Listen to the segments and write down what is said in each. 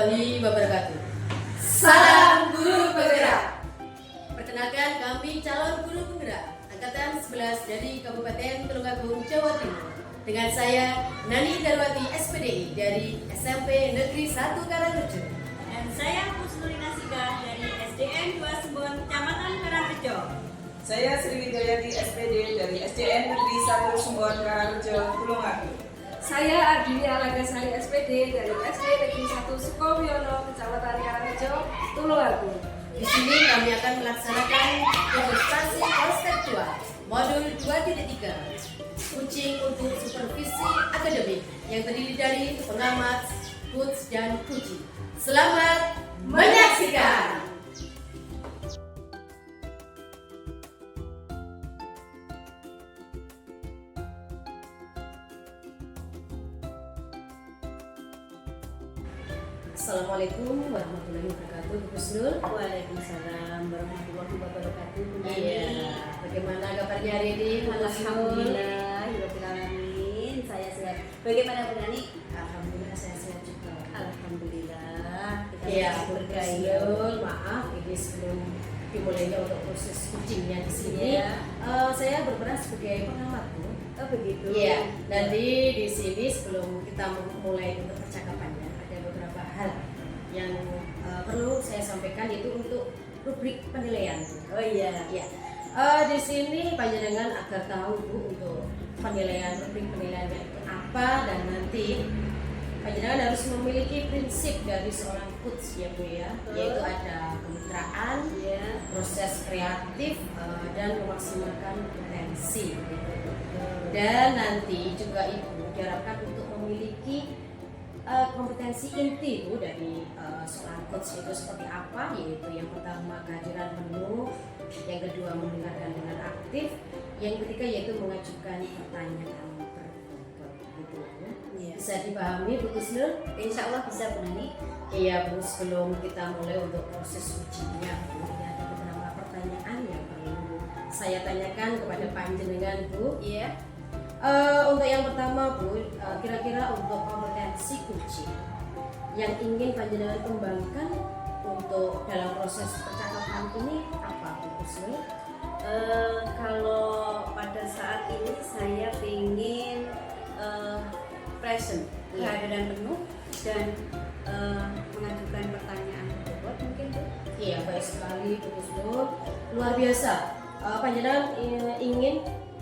warahmatullahi wabarakatuh. Salam Guru Penggerak. Perkenalkan, kami calon guru penggerak angkatan 11 dari Kabupaten Tulungagung, Jawa Timur. Dengan saya Nani Darwati SPDI dari SMP Negeri 1 Karangrejo. Dan saya Pusnulina Sika dari SDN 2 Sembon, Kecamatan Karangrejo. Saya Sriwidayati SPD dari SDN Negeri 1 Sembon, Karangrejo, Tulungagung. Saya Ardinia Lagasari SPD dari SD Negeri 1 Sukomiono, Kecamatan Karangrejo, Tulungagung. Di sini kami akan melaksanakan demonstrasi konseptual modul 2.3 Coaching untuk Supervisi Akademik yang terdiri dari pengamat, coach, dan coaching. Selamat menyaksikan. Assalamualaikum warahmatullahi wabarakatuh, Bu Kusnul. Waalaikumsalam warahmatullahi wabarakatuh. Iya, bagaimana kabarnya hari ini? Alhamdulillah, Alhamdulillah, saya sehat. Bagaimana Bu Nani? Alhamdulillah saya sehat juga. Alhamdulillah, kita Iya, masih Bu bergaya. Kusnul, maaf ini sebelum dimulainya untuk proses coachingnya di sini, Iya. saya berperan sebagai pengamat, Bu. Oh begitu. Iya, nanti di sini sebelum kita mulai untuk percakapannya ada beberapa hal yang perlu saya sampaikan, yaitu untuk rubrik penilaian. Oh iya. Iya. Di sini panjenengan agar tahu, Bu, untuk penilaian, rubrik penilaiannya itu apa, dan nanti panjenengan harus memiliki prinsip dari seorang coach ya, Bu ya, yaitu ada kemitraan, Iya. proses kreatif, dan memaksimalkan potensi. Dan nanti juga Ibu diharapkan untuk memiliki kompetensi inti, Bu, dari seorang coach itu seperti apa, yaitu yang pertama kehadiran penuh, yang kedua mendengarkan dengan aktif, yang ketiga yaitu mengajukan pertanyaan berbobot, gitu ya. Iya. Bisa dipahami, Bu Kusnul? Insya Allah bisa Bu Nani. Iya, Bu, sebelum kita mulai untuk proses ujinya, Bu, ini ada beberapa pertanyaan yang perlu saya tanyakan kepada panjenengan, Bu. Iya. Untuk yang pertama, Bu, kira-kira untuk kompetensi coaching yang ingin panjenengan kembangkan untuk dalam proses percakapan ini apa, Bu Kusnul? Kalau pada saat ini saya ingin present, Iya. kehadiran penuh, dan mengajukan pertanyaan berbobot mungkin Bu. Iya, baik sekali, Bu Kusnul. Luar biasa. Panjenengan ingin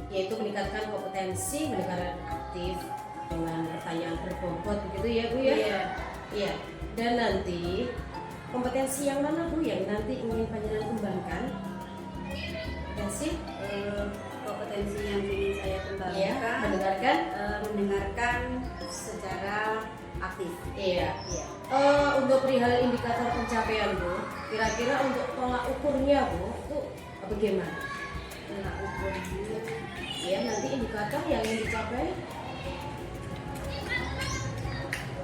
yaitu meningkatkan kompetensi mendengarkan aktif dengan pertanyaan berbobot, begitu ya, Bu ya? Iya. Iya. Dan nanti kompetensi yang mana, Bu, yang nanti ingin panjenengan kembangkan? Kompetensi? Kompetensi yang ingin saya Iya, kembangkan, mendengarkan. mendengarkan secara aktif. Iya. Iya. Untuk perihal indikator pencapaian, Bu, kira-kira untuk tolak ukurnya, Bu, itu bagaimana? Tolak ukurnya. Ya, nanti indikator yang ingin dicapai.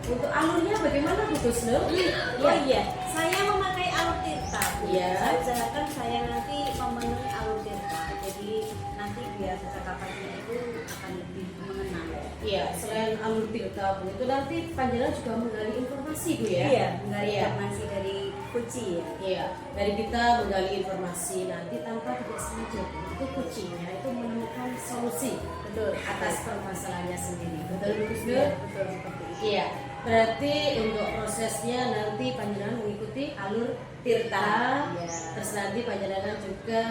Untuk alurnya bagaimana, Bu Kusnul? Oh iya, saya memakai alur tirta. Bu. Iya. Saya usahakan saya nanti memenuhi alur tirta. Jadi nanti biar percakapannya itu akan lebih mengenal. Iya, selain alur tirta, Bu, itu nanti panjenengan juga menggali informasi, Bu ya? Iya, menggali Iya. informasi dari kunci ya. Iya, dari kita menggali informasi nanti tanpa tidak sengaja, Bu, itu kuncinya itu menemukan solusi Betul. atas permasalahannya sendiri. Betul, Bu Kusnul? Iya, betul seperti itu. Iya, berarti untuk prosesnya nanti panjenengan mengikuti alur tirta, Iya. terus nanti panjenengan juga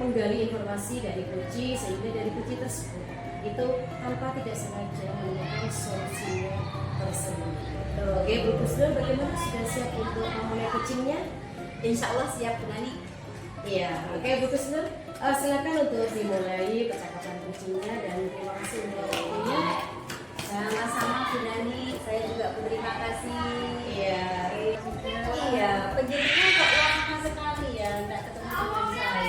menggali informasi dari kunci, sehingga dari kunci tersebut itu tanpa tidak sengaja menemukan solusinya tersebut. Oke, Bu Kusnul, bagaimana, sudah siap untuk memulai coachingnya? Insya Allah siap Bu Nani. Iya, oke, Bu Kusnul, silakan untuk dimulai percakapan coachingnya, dan terima kasih untuk waktunya. Sama-sama Bu Nani, saya juga berterima kasih. Iya. Iya, penjelidikan kok lama sekali ya, nggak ketemu dengan saya.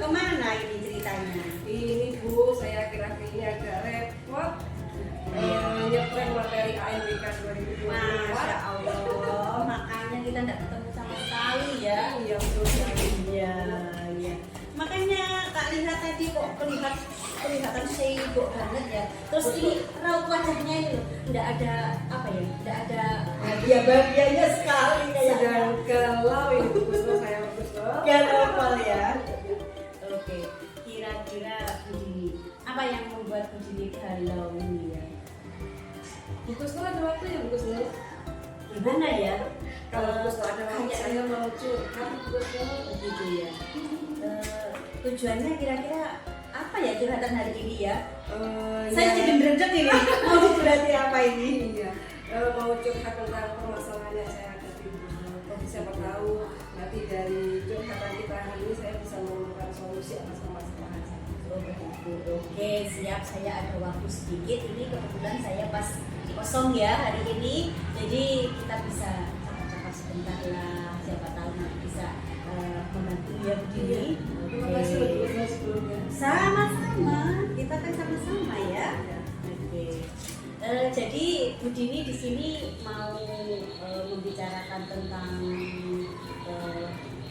Kemana ini ceritanya? Ini Bu, saya akhir-akhir ini agak repot nyepreng materi ANBK 2024. Masya Allah, makanya kita nggak ketemu sama sekali ya. Iya betul sekali. Iya, iya. Makanya tak lihat tadi kok kelihatan kelihatan sibuk banget ya. Terus ini raut wajahnya itu enggak ada apa ya? Enggak ada bahagia-bahagianya sekali Sedang galau ini Bu Kusno, saya Bu Kusno. Gak normal ya. Oke, kira-kira begini, apa yang membuat begini galau ini ya? Bu Kusno ada waktu ya Bu Kusno? Gimana ya? Kalau Bu Kusno ada waktu Kayak- saya mau curhat Bu Kusno. Begitu ya. Tujuannya kira-kira apa ya curhatan hari ini ya? Saya Ya. jadi berendek ini. Mau dicurhati apa ini? Iya, mau curhat tentang permasalahan yang saya hadapi Bu Kusno. Siapa tahu nanti dari curhatan kita hari ini saya bisa menemukan solusi atas permasalahan saya. Oh begitu. Oke, siap. Saya ada waktu sedikit. Ini kebetulan saya pas kosong ya hari ini. Jadi kita bisa cakap-cakap sebentar lah. Siapa tahu nanti bisa membantu ya begini. Terima kasih Bu Kusno sebelumnya. Sama-sama. Kita kan sama-sama ya. Oke. Jadi Bu Dini di sini mau membicarakan tentang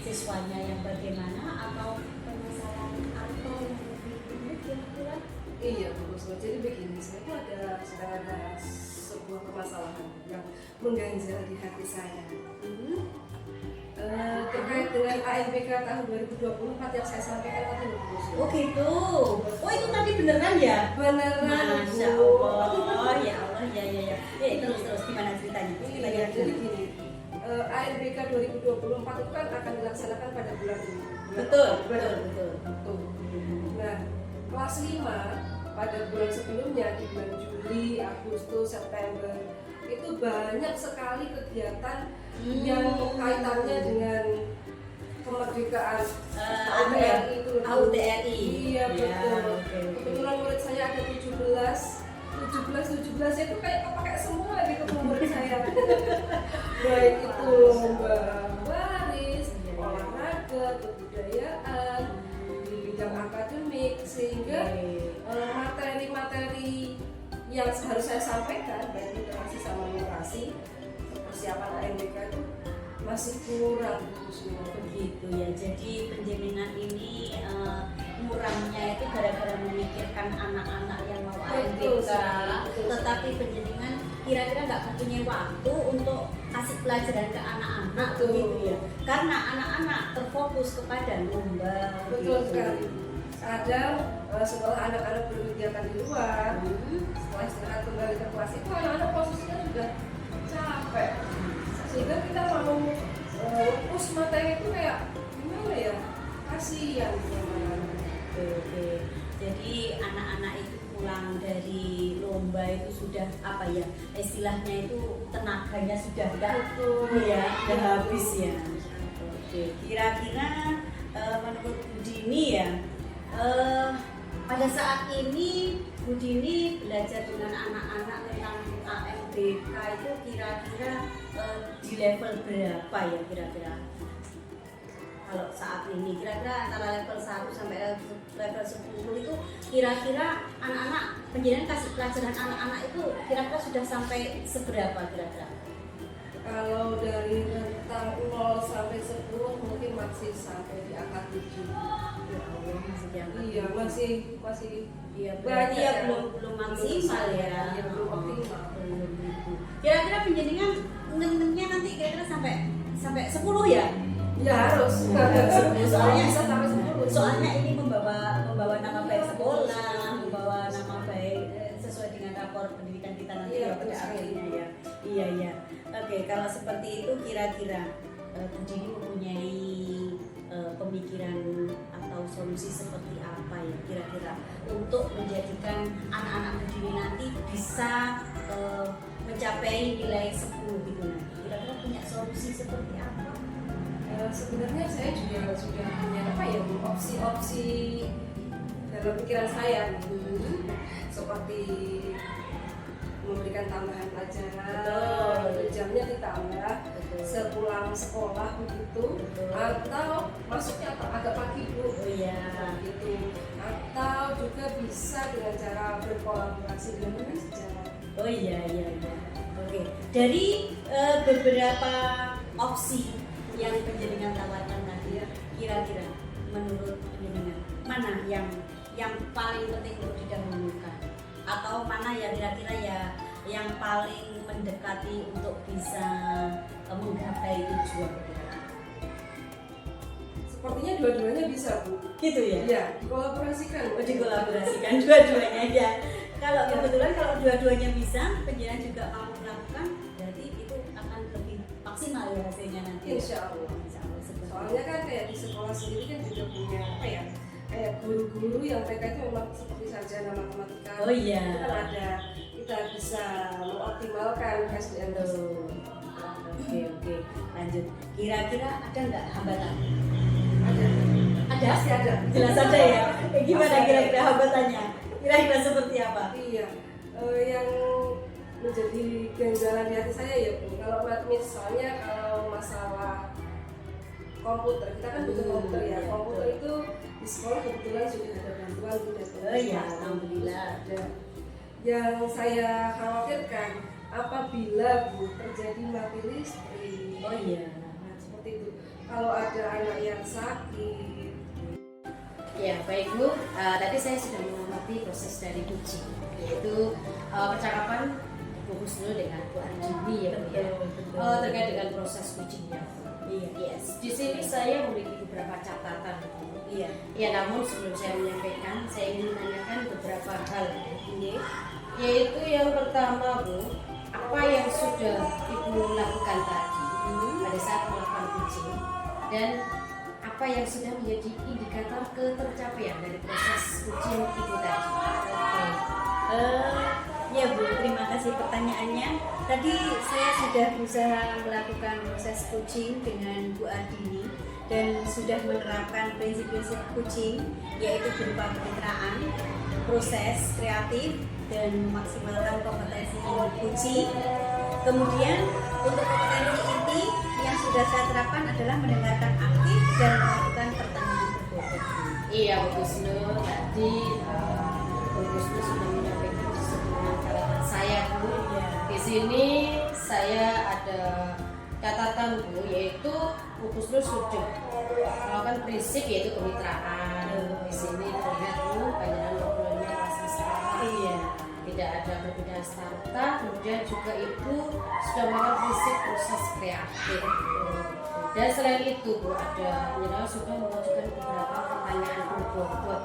siswanya yang bagaimana atau permasalahan apa yang lebih rumit kira-kira? Iya Bu Kusno, jadi begini, saya tuh sedang ada sebuah permasalahan yang mengganjal di hati saya. Terkait dengan ANBK tahun 2024 yang saya sampaikan tadi Bu Kusno. Oh gitu. Oh itu tadi beneran ya? Beneran Masya Bu. Allah. Ya Allah ya. Terus gimana ceritanya? Iya, jadi gini, ANBK 2024 itu kan akan dilaksanakan pada bulan ini. Betul. Betul. Nah, kelas 5 pada bulan sebelumnya di bulan Juli, Agustus, September itu banyak sekali kegiatan yang kaitannya dengan kemerdekaan AUTRI itu. AUTRI. Iya betul. Ya, oke. Kebetulan murid saya ada 17 itu kayak kepakai semua di ketemu murid saya. Baik itu lomba baris, olahraga, kebudayaan, di bidang akademik, sehingga materi-materi yang harus saya sampaikan baik literasi sama numerasi persiapan ANBK itu masih kurang semua. Begitu ya. Jadi penjaminan ini kurangnya itu gara-gara memikirkan anak-anak yang mau Betul ANBK, sekali. tetapi penjamingan kira-kira nggak mempunyai waktu untuk kasih pelajaran ke anak-anak Betul. begitu ya. Karena anak-anak terfokus kepada lomba. Betul gitu. sekali. Kadang setelah anak-anak berkegiatan di luar, Hmm. setelah istirahat kembali ke kelas itu anak-anak posisinya sudah capek, sehingga kita mau push materi itu kayak gimana ya, kasihan sama anak. Oke. Jadi anak-anak itu pulang dari lomba itu sudah apa ya, istilahnya itu tenaganya sudah Betul. ya, udah habis ya. Oke. Kira-kira menurut Bu Dini ya, pada saat ini Bu Dini belajar dengan anak-anak tentang ANBK itu kira-kira di level berapa ya kira-kira? Kalau saat ini kira-kira antara level 1 sampai level 10 itu kira-kira anak-anak penjelasan kasih pelajaran anak-anak itu kira-kira sudah sampai seberapa kira-kira? Kalau dari rentang 0 sampai 10 mungkin masih sampai di angka 7. Ya Allah, masih diangkat. Iya, masih Iya, berarti ya banyak belum maksimal ya. Iya, belum optimal. Belum gitu. Kira-kira penjaringan neneknya nanti kira-kira sampai 10 ya? Ya harus. Soalnya bisa sampai 10. Soalnya ini membawa nama baik sekolah, membawa nama baik sesuai dengan rapor pendidikan kita nanti Iya, ya pada betul. akhirnya ya. Iya. Oke, kalau seperti itu kira-kira Bu Dini mempunyai pemikiran atau solusi seperti apa ya kira-kira untuk menjadikan anak-anak Bu Dini nanti bisa mencapai nilai 10 gitu nanti. Kira-kira punya solusi seperti apa? Sebenarnya saya juga sudah punya opsi-opsi dalam pikiran saya seperti memberikan tambahan pelajaran, jamnya ditambah, sepulang sekolah begitu, atau masuknya agak pagi Bu, Oh iya. gitu, atau juga bisa dengan cara berkolaborasi dengan sejarah. Oh iya. Oke. Dari beberapa opsi yang penjaringan tawarkan tadi, kira-kira menurut penjaringan mana yang yang paling penting untuk didahulukan, atau mana yang kira-kira ya yang paling mendekati untuk bisa menggapai tujuan? Sepertinya dua-duanya bisa, Bu. Gitu ya? Iya, dikolaborasikan. Dikolaborasikan dua-duanya ya. Kalau kebetulan kalau dua-duanya bisa, penjualan juga mampu melakukan, berarti itu akan lebih maksimal ya hasilnya nanti. Insya Allah. Seperti Soalnya kan kayak di sekolah sendiri kan juga punya apa ya? Kayak guru-guru yang mereka itu memang seperti sarjana matematika. Oh iya. Itu kan ada, kita bisa mengoptimalkan SDM tersebut. Oke, lanjut. Kira-kira ada nggak hambatan? Ada. Ada? Pasti ada. Jelas ada ya. Gimana Pasti ada. kira-kira hambatannya? Kira-kira seperti apa? Iya, yang menjadi ganjalan di hati saya ya Bu. Kalau misalnya kalau masalah komputer, kita kan butuh komputer ya. Komputer itu di sekolah kebetulan sudah ada bantuan sudah. Oh iya, alhamdulillah. Ada. Yang saya khawatirkan apabila Bu terjadi mati listrik. Oh iya. Nah, seperti itu. Kalau ada anak yang sakit. Ya baik Bu, tadi saya sudah mengamati proses dari kucing, yaitu percakapan Bu Husnul dengan Bu Andini ya Bu ya. Terkait dengan proses kucingnya. Iya. Yes, di sini saya memiliki beberapa catatan. Iya. Ya namun sebelum saya menyampaikan, saya ingin menanyakan beberapa hal. Iya. Yaitu yang pertama Bu, apa yang sudah Ibu lakukan tadi pada saat melakukan kucing, dan apa yang sudah menjadi indikator ketercapaian dari proses kucing Ibu tadi? Ya Bu, terima kasih pertanyaannya. Tadi saya sudah berusaha melakukan proses coaching dengan Bu Ardini dan sudah menerapkan prinsip-prinsip coaching, yaitu berupa kemitraan, proses kreatif, dan memaksimalkan kompetensi coaching. Kemudian untuk kompetensi inti yang sudah saya terapkan adalah mendengarkan aktif dan melakukan pertanyaan berbobot. Iya Bu Husnul, tadi Bu Husnul sudah menyampaikan sesuatu catatan saya Bu. Di sini saya ada catatan Bu, yaitu Bu Husnul sudah melakukan prinsip yaitu kemitraan. Di sini terlihat Bu, panjangan ngobrolnya masih sama. Iya. Tidak ada perbedaan starta, kemudian juga Ibu sudah melakukan prinsip proses kreatif. Dan selain itu Bu, ada penyelenggara sudah mengajukan beberapa pertanyaan berbobot,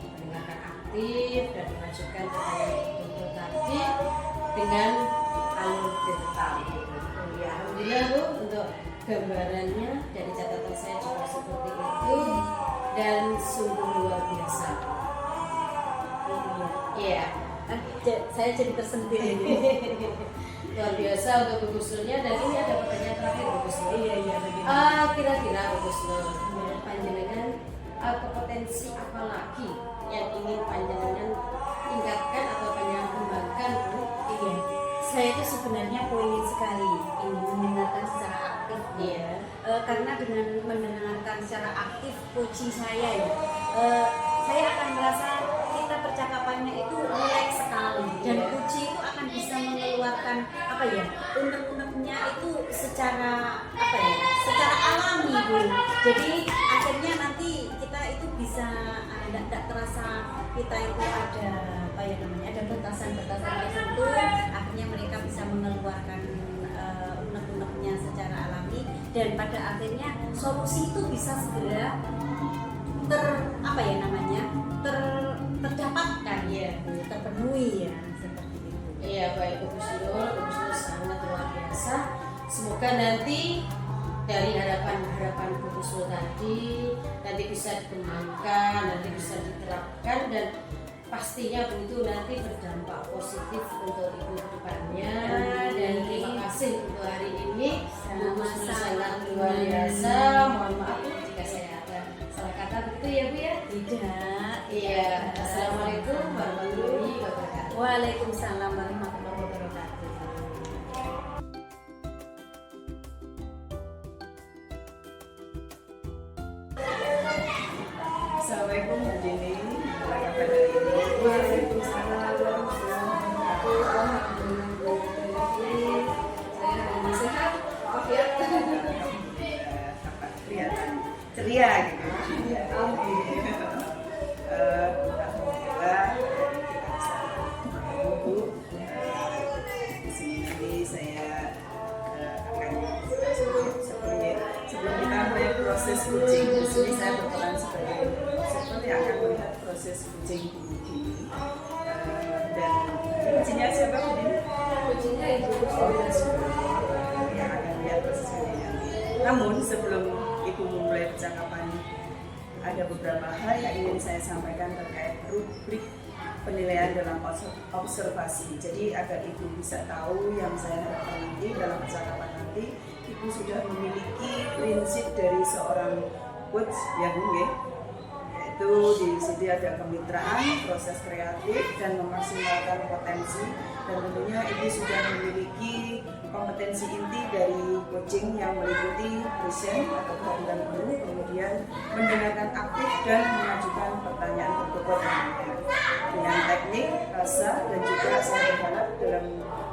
mendengarkan aktif dan mengajukan pertanyaan berbobot tadi dengan alur detail. Ya, alhamdulillah Bu, untuk gambarannya dari catatan saya juga seperti itu dan sungguh luar biasa. Iya. Saya jadi tersentil ini. Luar biasa untuk Bu Husnulnya, dan ini ada pertanyaan terakhir Bu Husnul. Iya, bagaimana? Kira-kira Bu Husnul, panjenengan kompetensi apa lagi yang ingin panjenengan tingkatkan atau panjenengan kembangkan Bu? Iya, saya itu sebenarnya poin sekali ingin mendengarkan secara aktif. Iya. Karena dengan mendengarkan secara aktif coaching saya ya, saya akan merasa kita percakapannya itu rileks sekali, dan Iya. coaching itu akan bisa mengeluarkan apa ya, unek-uneknya itu secara apa ya, secara alami Bu. Jadi akhirnya nanti kita itu bisa tidak terasa kita itu ada apa ya namanya, ada batasan-batasan tertentu. Akhirnya mereka bisa mengeluarkan unek-uneknya secara alami, dan pada akhirnya solusi itu bisa segera apa ya namanya, terdapatkan ya, terpenuhi ya, seperti itu. Iya, baik Bu Husnul sangat luar biasa. Semoga nanti dari harapan Bu Husnul tadi nanti bisa dikembangkan, nanti bisa diterapkan, dan pastinya Bu itu nanti berdampak positif untuk Ibu ke depannya. Dan terima kasih untuk hari ini. Bu Husnul sangat luar biasa. Mohon maaf Bu jika saya ada salah kata begitu ya Bu ya. Tidak. Iya. Assalamualaikum warahmatullahi wabarakatuh. Waalaikumsalam warahmatullahi wabarakatuh. Assalamualaikum Bu Dini, apa kabar hari ini? Waalaikumsalam warahmatullahi wabarakatuh. Saya ini sehat, walafiat. Tampak kelihatan ceria gitu. kucing. Di sini saya berperan sebagai observer yang akan melihat proses kucing Bu Dini. Dan kucingnya siapa Bu Dini? Kucingnya Ibu Sri. Yang akan lihat proses ini. Namun sebelum Ibu memulai percakapan, ada beberapa hal yang ingin saya sampaikan terkait rubrik penilaian dalam observasi. Jadi agar Ibu bisa tahu yang saya harapkan nanti dalam percakapan nanti, Ibu sudah memiliki prinsip dari seorang coach ya Bu ya. Yaitu di sini ada kemitraan, proses kreatif dan memaksimalkan potensi, dan tentunya Ibu sudah memiliki kompetensi inti dari coaching yang meliputi present atau kehadiran guru, kemudian mendengarkan aktif dan mengajukan pertanyaan berbobot dengan teknik, rasa, dan juga saya berharap dalam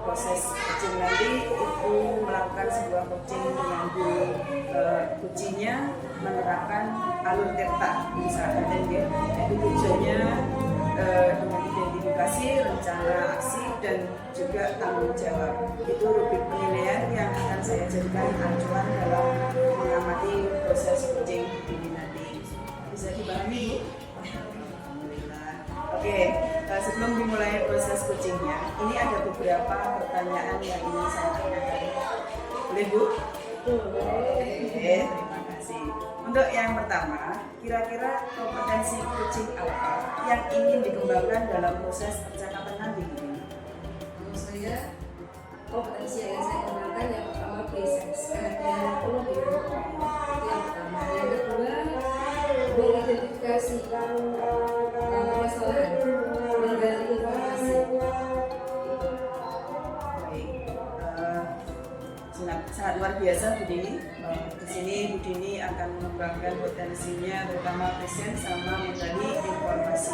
proses coaching nanti Ibu melakukan sebuah coaching dengan guru coachingnya menerapkan alur TETA misalkan ya, itu tujuannya dengan identifikasi, rencana aksi, dan juga tanggung jawab. Itu rubrik penilaian yang akan saya jadikan acuan dalam mengamati proses coaching ini nanti. Bisa dipahami Bu? Alhamdulillah. Oke, sebelum dimulai proses coachingnya, ini ada beberapa pertanyaan yang ingin saya tanyakan. Boleh Bu? Oke, terima kasih. Untuk yang pertama, kira-kira kompetensi coaching apa yang ingin dikembangkan dalam proses percakapan nanti? Menurut saya kompetensi yang saya kembangkan yang pertama basics, kehadiran penuh di itu yang pertama. Yang kedua mengidentifikasi permasalahan, menggali informasi. Baik, sangat luar biasa Bu Dini. Di sini Bu Dini akan mengembangkan potensinya terutama present sama menggali informasi.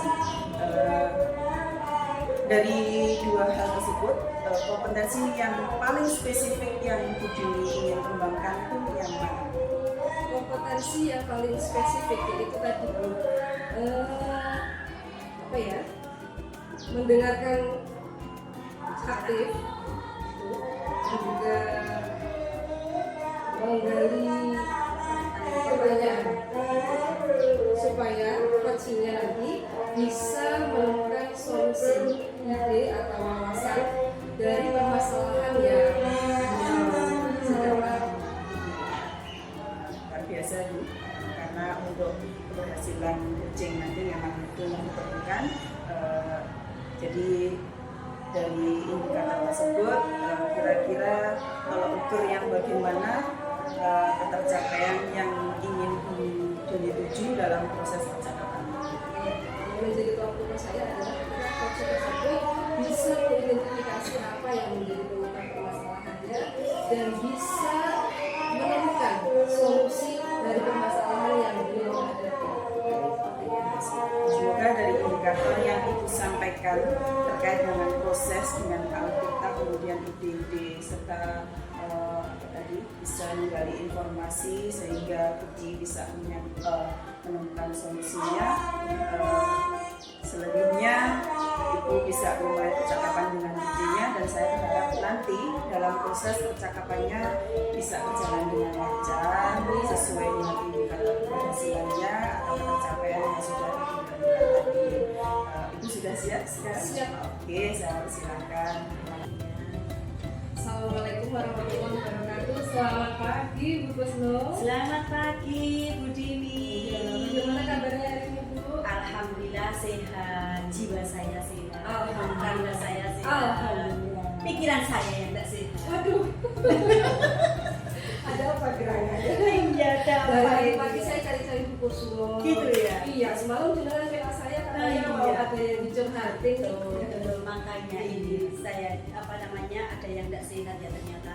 Dari dua hal tersebut, kompetensi yang paling spesifik yang Bu Dini ingin kembangkan itu yang mana? Kompetensi yang paling spesifik yaitu tadi Bu, apa ya, mendengarkan aktif dan juga menggali pertanyaan supaya coachingnya nanti bisa menemukan solusi, ide atau wawasan dari permasalahan yang sedang Luar biasa Bu, karena untuk keberhasilan coaching nanti memang itu diperlukan. Jadi dari indikator tersebut, kira-kira kalau ukur yang bagaimana ketercapaian yang ingin dituju dalam proses percakapan. menjadi tolak ukur saya adalah ketika coach tersebut bisa mengidentifikasi apa yang menjadi penyebab permasalahannya dan bisa menemukan solusi dari permasalahan yang beliau hadapi. Semoga dari indikator yang Ibu sampaikan terkait dengan proses dengan kita kemudian ide-ide serta tadi bisa menggali informasi sehingga Puji bisa menemukan solusinya. Selebihnya Ibu bisa memulai percakapan dengan Pujinya, dan saya berharap nanti dalam proses percakapannya bisa berjalan dengan lancar sesuai dengan indikator keberhasilannya atau pencapaian yang sudah ditentukan tadi. Ibu sudah siap sekarang? Siap. Oke, saya persilakan. Assalamualaikum warahmatullahi wabarakatuh. Selamat pagi Bu Kusno. Selamat pagi Bu Dini. Bagaimana kabarnya hari ini Bu? Alhamdulillah sehat, jiwa saya sehat, Alhamdulillah. raga saya sehat, Alhamdulillah. pikiran saya yang tidak sehat. Waduh. Ada apa gerangan? Iya, Dari pagi saya cari-cari Bu Kusno. Gitu ya? Iya, semalam dengan pela saya katanya Oh, mau iya. ada yang dicurhatin. Makanya ini saya ada yang tidak sehat ya ternyata.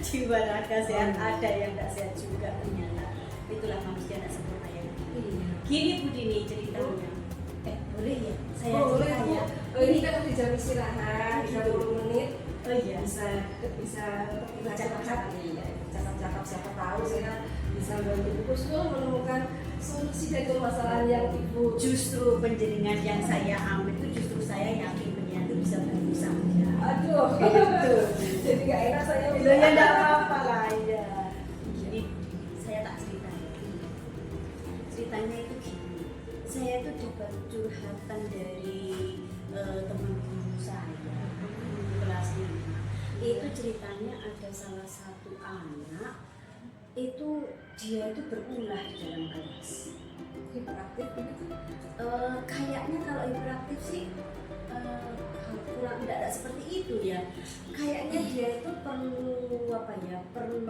Jiwa raga sehat, ada yang tidak sehat juga ternyata. Itulah manusia tidak sempurna ya. Iya. Gini Bu Dini ceritanya. Boleh ya? Saya Boleh cerita Bu. ya. Oh, ini kan di jam istirahat, 30 menit. Oh iya. bisa cakap-cakap, iya, cakap-cakap, siapa tahu saya bisa bantu Bu Kusno menemukan solusi dari permasalahan yang Ibu. Justru penjaringan yang saya ambil itu justru saya yakin penyanyi itu bisa bantu saya. Aduh, Gitu. jadi gak enak saya Ya tidak apa-apa lah ya. Jadi saya tak cerita. dapat curhatan dari teman guru saya di kelas 5. Itu ceritanya ada salah satu anak itu dia itu berulah di dalam kelas. Hiperaktif begitu. Kayaknya kalau hiperaktif sih kurang tidak seperti itu ya. Kayaknya dia itu perlu apa ya? Perlu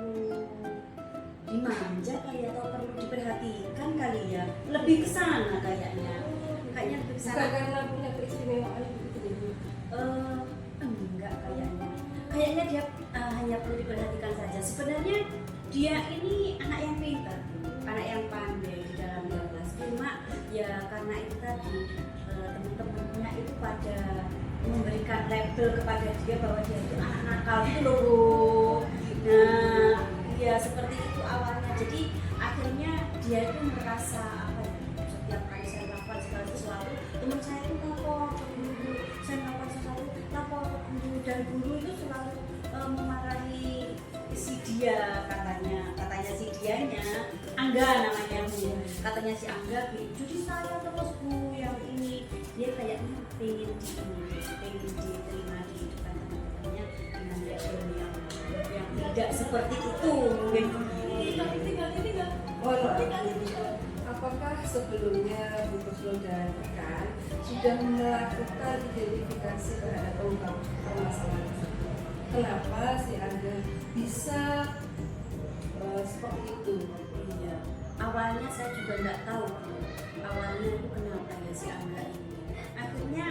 dimanja kali atau perlu diperhatikan kali ya. Lebih ke sana kayaknya. Kayaknya lebih ke Bukan sana. karena punya keistimewaan begitu. Enggak kayaknya. Kayaknya dia hanya perlu diperhatikan saja. Sebenarnya dia ini anak yang pintar, anak yang pandai di dalam kelas. Cuma ya karena itu tadi teman-temannya itu pada memberikan label kepada dia bahwa dia itu anak nakal itu loh Bu. Nah, ya seperti itu awalnya. Jadi akhirnya dia itu merasa apa ya? Setiap kali saya melakukan segala sesuatu, teman saya itu lapor ke guru. Saya melakukan sesuatu, lapor ke guru dan guru itu selalu memarahi si dia katanya si dianya Angga namanya Bu, katanya si Angga jadi saya terus Bu yang ini dia kayaknya pengen diterima di depan teman-temannya dengan label yang tidak seperti itu mungkin. Tinggal. Apakah sebelumnya Bu Kuslo dan rekan sudah melakukan identifikasi terhadap pengungkap permasalahan tersebut? Kenapa si Angga bisa seperti itu? Iya. Awalnya saya juga nggak tahu awalnya itu kenapa ya si Angga ini. Akhirnya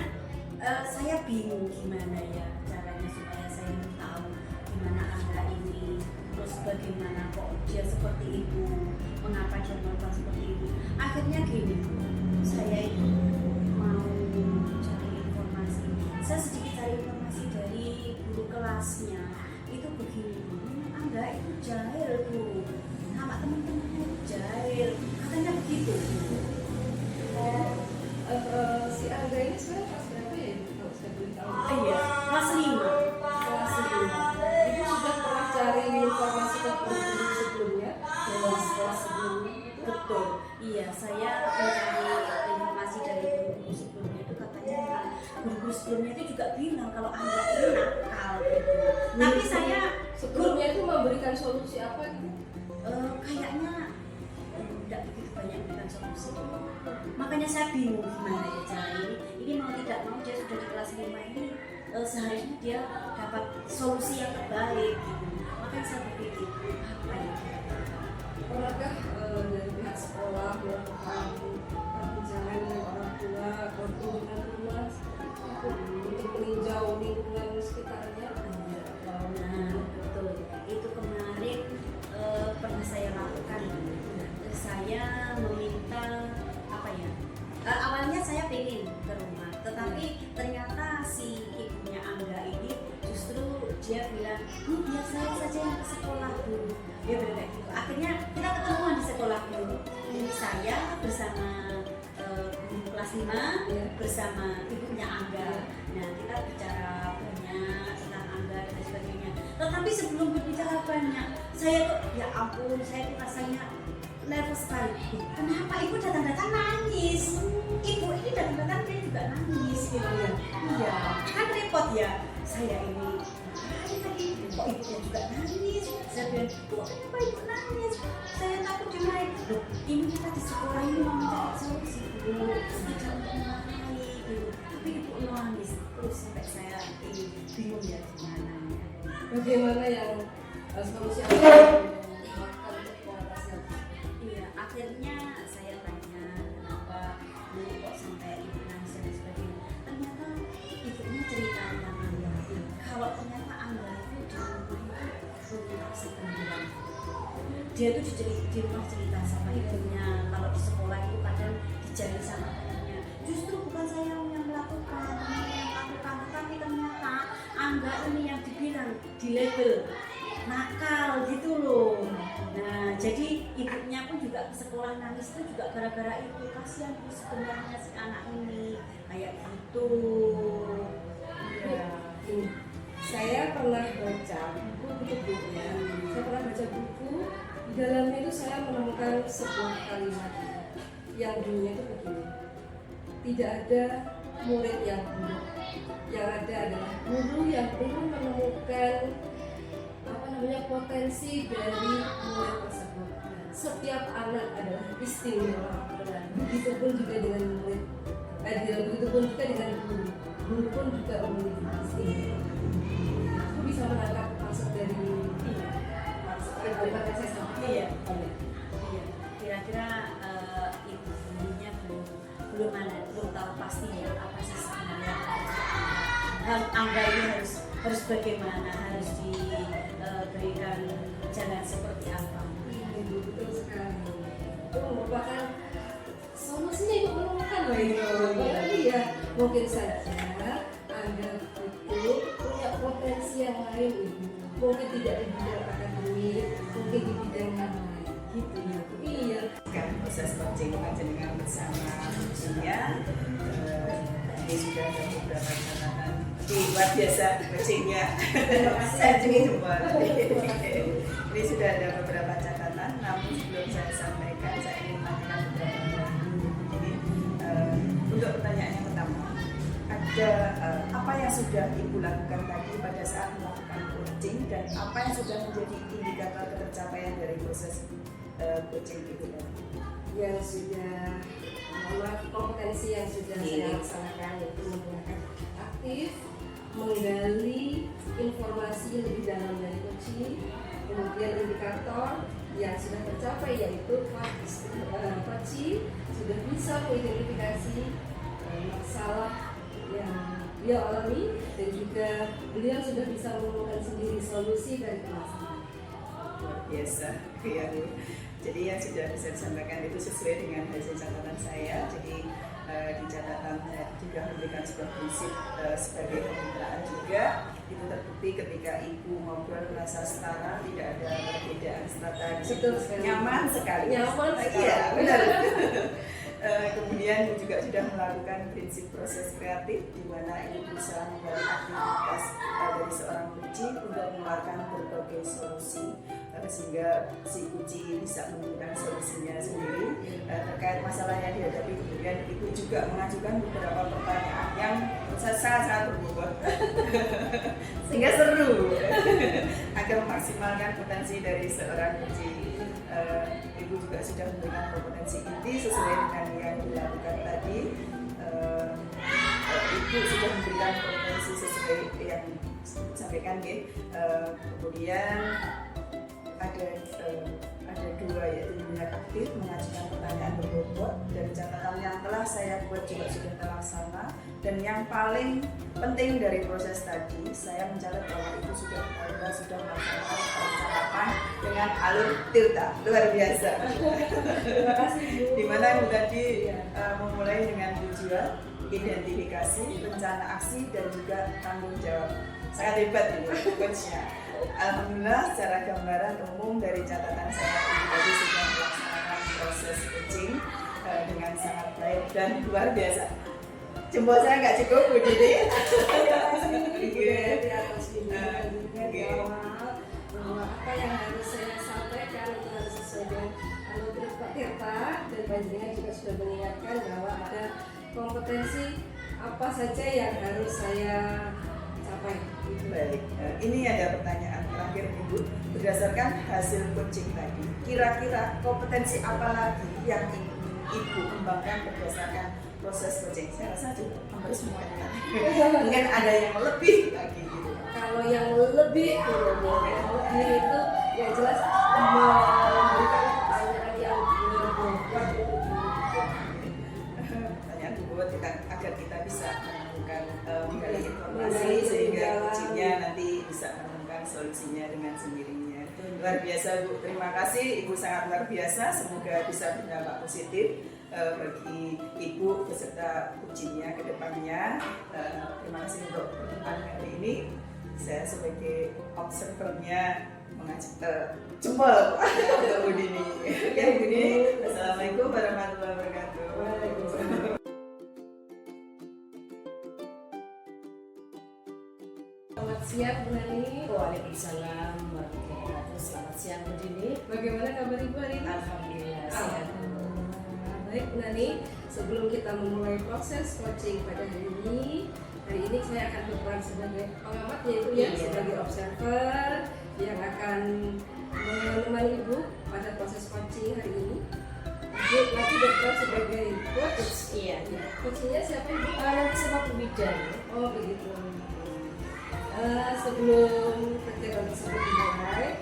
saya bingung gimana ya caranya supaya saya tahu gimana Angga ini, terus bagaimana kok dia seperti itu, mengapa dia melakukan seperti itu. Akhirnya gini, saya itu mau cari informasi. Saya sedikit cari informasi dari guru kelasnya. Itu begini, Angga itu jahil Bu, sama teman-temannya jahil, katanya begitu. Si Angga ini sebenarnya kelas berapa ya? Kalau saya boleh tahu. Iya, kelas 5. Kelas 5. Ibu sudah pernah cari informasi ke guru sebelumnya? Dari sekolah sebelumnya. Betul. Iya, saya mencari informasi dari guru sebelumnya itu katanya guru sebelumnya itu juga bilang kalau Angga ini nakal gitu. Tapi saya Sebelumnya itu memberikan solusi apa gitu? kayaknya tidak begitu banyak memberikan solusi. Makanya saya bingung gimana ya cara ini mau tidak mau dia sudah di kelas 5 ini seharusnya dia dapat solusi yang terbaik gitu. Makanya saya berpikir apa ya kira-kira. Pernahkah dari pihak sekolah melakukan perbincangan dengan orang tua atau dengan rumah untuk meninjau lingkungan sekitarnya? Nah, betul. Itu kemarin pernah saya lakukan. Saya meminta apa ya? Awalnya saya pengen ke rumah, tetapi ternyata si ibunya Angga ini justru dia bilang, biar saya saja yang ke sekolah dulu. Ya benar kayak gitu. Akhirnya kita ketemuan di sekolah dulu. Ini saya bersama guru kelas 5 bersama ibunya Angga. Nah, kita bicara banyak tentang Angga dan sebagainya. Tetapi sebelum berbicara banyak, saya tuh ya ampun, saya tuh rasanya nervous sekali. Kenapa ibu datang-datang nangis? Ibu ini datang-datang dia juga nangis gitu ya. Iya, kan repot ya. Saya ini tadi kok ibunya juga nangis. Saya bilang, kenapa ibu nangis? Saya takut dimarahin. Loh, ini kita di sekolah ini mau mencari solusi Bu, tidak memarahi gitu. Tapi ibu nangis terus sampai saya ini bingung ya gimana ya. Bagaimana yang solusi apa yang dilakukan untuk mengatasi? Iya, akhirnya saya tanya kenapa dulu kok sampai ibu nangis dan sebagainya. Ternyata ibunya cerita tentang Angga. Kalau ternyata Angga itu di rumah itu punya kesebenarnya. Dia tuh di rumah cerita sama ibunya. Kalau di sekolah itu kadang dijari sama temannya. Justru bukan saya yang melakukan, tapi ternyata Angga ini yang dibilang di label nakal gitu loh. Nah, jadi ibunya pun juga ke sekolah nangis itu juga gara-gara itu. Kasihan Bu sebenarnya si anak ini kayak gitu. Ya, saya pernah baca buku ya. Saya pernah baca buku. Di dalamnya itu saya menemukan sebuah kalimat yang bunyinya itu begini. tidak ada murid yang buruk. Yang ada adalah guru yang belum menemukan potensi dari murid tersebut. Setiap anak adalah istimewa. Begitupun juga dengan murid. Begitupun juga dengan guru. Guru pun juga memiliki istimewa. Aku bisa menangkap maksud dari apa saya sampaikan. Iya. Kira-kira ibu gurunya belum tahu pastinya apa sih sebenarnya angga ini harus bagaimana, harus diberikan jalan seperti apa. Betul sekali. Itu merupakan solusinya ibu menemukan loh ini. Berarti ya mungkin saja Anda itu punya potensi yang lain ibu. Mungkin tidak di bidang akademik, mungkin di bidang yang lain. Gitu ya. Iya. Kan proses coaching panjenengan bersama kuncinya ini sudah ada beberapa catatan luar biasa coachingnya. Saya juga jempol. Ini sudah ada beberapa catatan, namun sebelum saya sampaikan saya ingin menanyakan beberapa hal. Jadi untuk pertanyaan yang pertama, ada apa yang sudah ibu lakukan tadi pada saat melakukan coaching dan apa yang sudah menjadi indikator tercapaian dari proses coaching itu tadi? Yang sudah kompetensi yang sudah saya laksanakan yaitu menggunakan aktif, menggali informasi lebih dalam dari coaching, kemudian indikator yang sudah tercapai yaitu coaching sudah bisa mengidentifikasi masalah yang beliau alami dan juga beliau sudah bisa menemukan sendiri solusi dari permasalahan. Luar biasa, ya Bu. Jadi yang sudah bisa disampaikan itu sesuai dengan hasil catatan saya. Jadi di catatan saya juga memberikan sebuah prinsip sebagai kemitraan juga. Itu terbukti ketika ibu ngobrol merasa setara, tidak ada perbedaan strata di situ. Nyaman sekali. Nyaman sekali. Iya, benar. Kemudian ibu juga sudah melakukan prinsip proses kreatif di mana ibu bisa menggali aktivitas dari seorang kunci untuk mengeluarkan berbagai solusi sehingga si kunci bisa menemukan solusinya sendiri terkait masalah yang dihadapi. Kemudian ibu juga mengajukan beberapa pertanyaan yang sangat-sangat berbobot sehingga seru agar memaksimalkan potensi dari seorang kunci. Ibu juga sudah memberikan kompetensi inti sesuai dengan yang dilakukan tadi. Ibu sudah memberikan kompetensi sesuai yang disampaikan, kemudian ada dua, yaitu melihat aktif, mengajukan pertanyaan berbobot, dan catatan yang telah saya buat juga sudah terlaksana. Dan yang paling penting dari proses tadi, saya mencatat bahwa itu sudah melaksanakan percakapan dengan alur tirta, luar biasa. Terima kasih Bu. Dimana ibu tadi memulai dengan tujuan, identifikasi, rencana aksi, dan juga tanggung jawab. Sangat hebat ini coachnya. Alhamdulillah secara gambaran umum dari catatan saya ibu tadi sudah melaksanakan proses coaching dengan sangat baik dan luar biasa. Jempol saya nggak cukup Bu Didi. Apa yang harus saya sampaikan itu harus sesuai dengan alur tirta, dan panjenengan juga sudah mengingatkan bahwa ada kompetensi apa saja yang harus saya capai. Baik, ini ada pertanyaan terakhir Ibu. Berdasarkan hasil coaching tadi, kira-kira kompetensi apa lagi yang Ibu kembangkan berdasarkan proses coaching? Saya rasa juga hampir semuanya. Mungkin ada yang lebih lagi gitu. Kalau yang lebih itu yang jelas memberikan pertanyaan yang berbobot. Pertanyaan berbobot agar kita bisa menemukan menggali informasi sehingga coachingnya nanti bisa menemukan solusinya dengan sendirinya. Luar biasa Bu, terima kasih Ibu, sangat luar biasa. Semoga bisa berdampak positif bagi Ibu beserta coachingnya ke depannya. Terima kasih untuk pertemuan kali ini. Saya sebagai observernya mengajak jempol untuk Bu Dini. Ya Bu Dini, Assalamualaikum warahmatullahi wabarakatuh. Selamat siang Bu Nani. Waalaikumsalam warahmatullahi wabarakatuh. Selamat siang Bu Dini. Bagaimana kabar Ibu hari ini? Alhamdulillah sehat. Baik Bu Nani, sebelum kita memulai proses coaching pada hari ini saya akan berperan sebagai pengamat yaitu ya, sebagai observer yang akan menemani Ibu pada proses coaching hari ini. Ibu nanti berperan sebagai coach. Iya. Coachnya siapa Ibu? Nanti sama Bu Wida. Oh begitu. Sebelum kegiatan tersebut dimulai,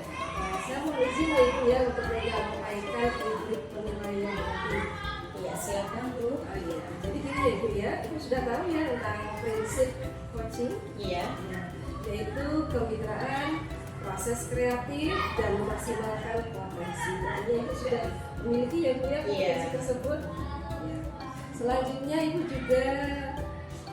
saya mau izin ya Ibu ya untuk menyampaikan rubrik penilaian nanti. Iya, silakan Bu. Iya. Jadi gini ya Ibu ya, Ibu sudah tahu ya tentang prinsip coaching, Iya. yaitu kemitraan, proses kreatif dan memaksimalkan potensi. Ini Ibu sudah memiliki ya Bu ya prinsip tersebut. Ya. Selanjutnya Ibu juga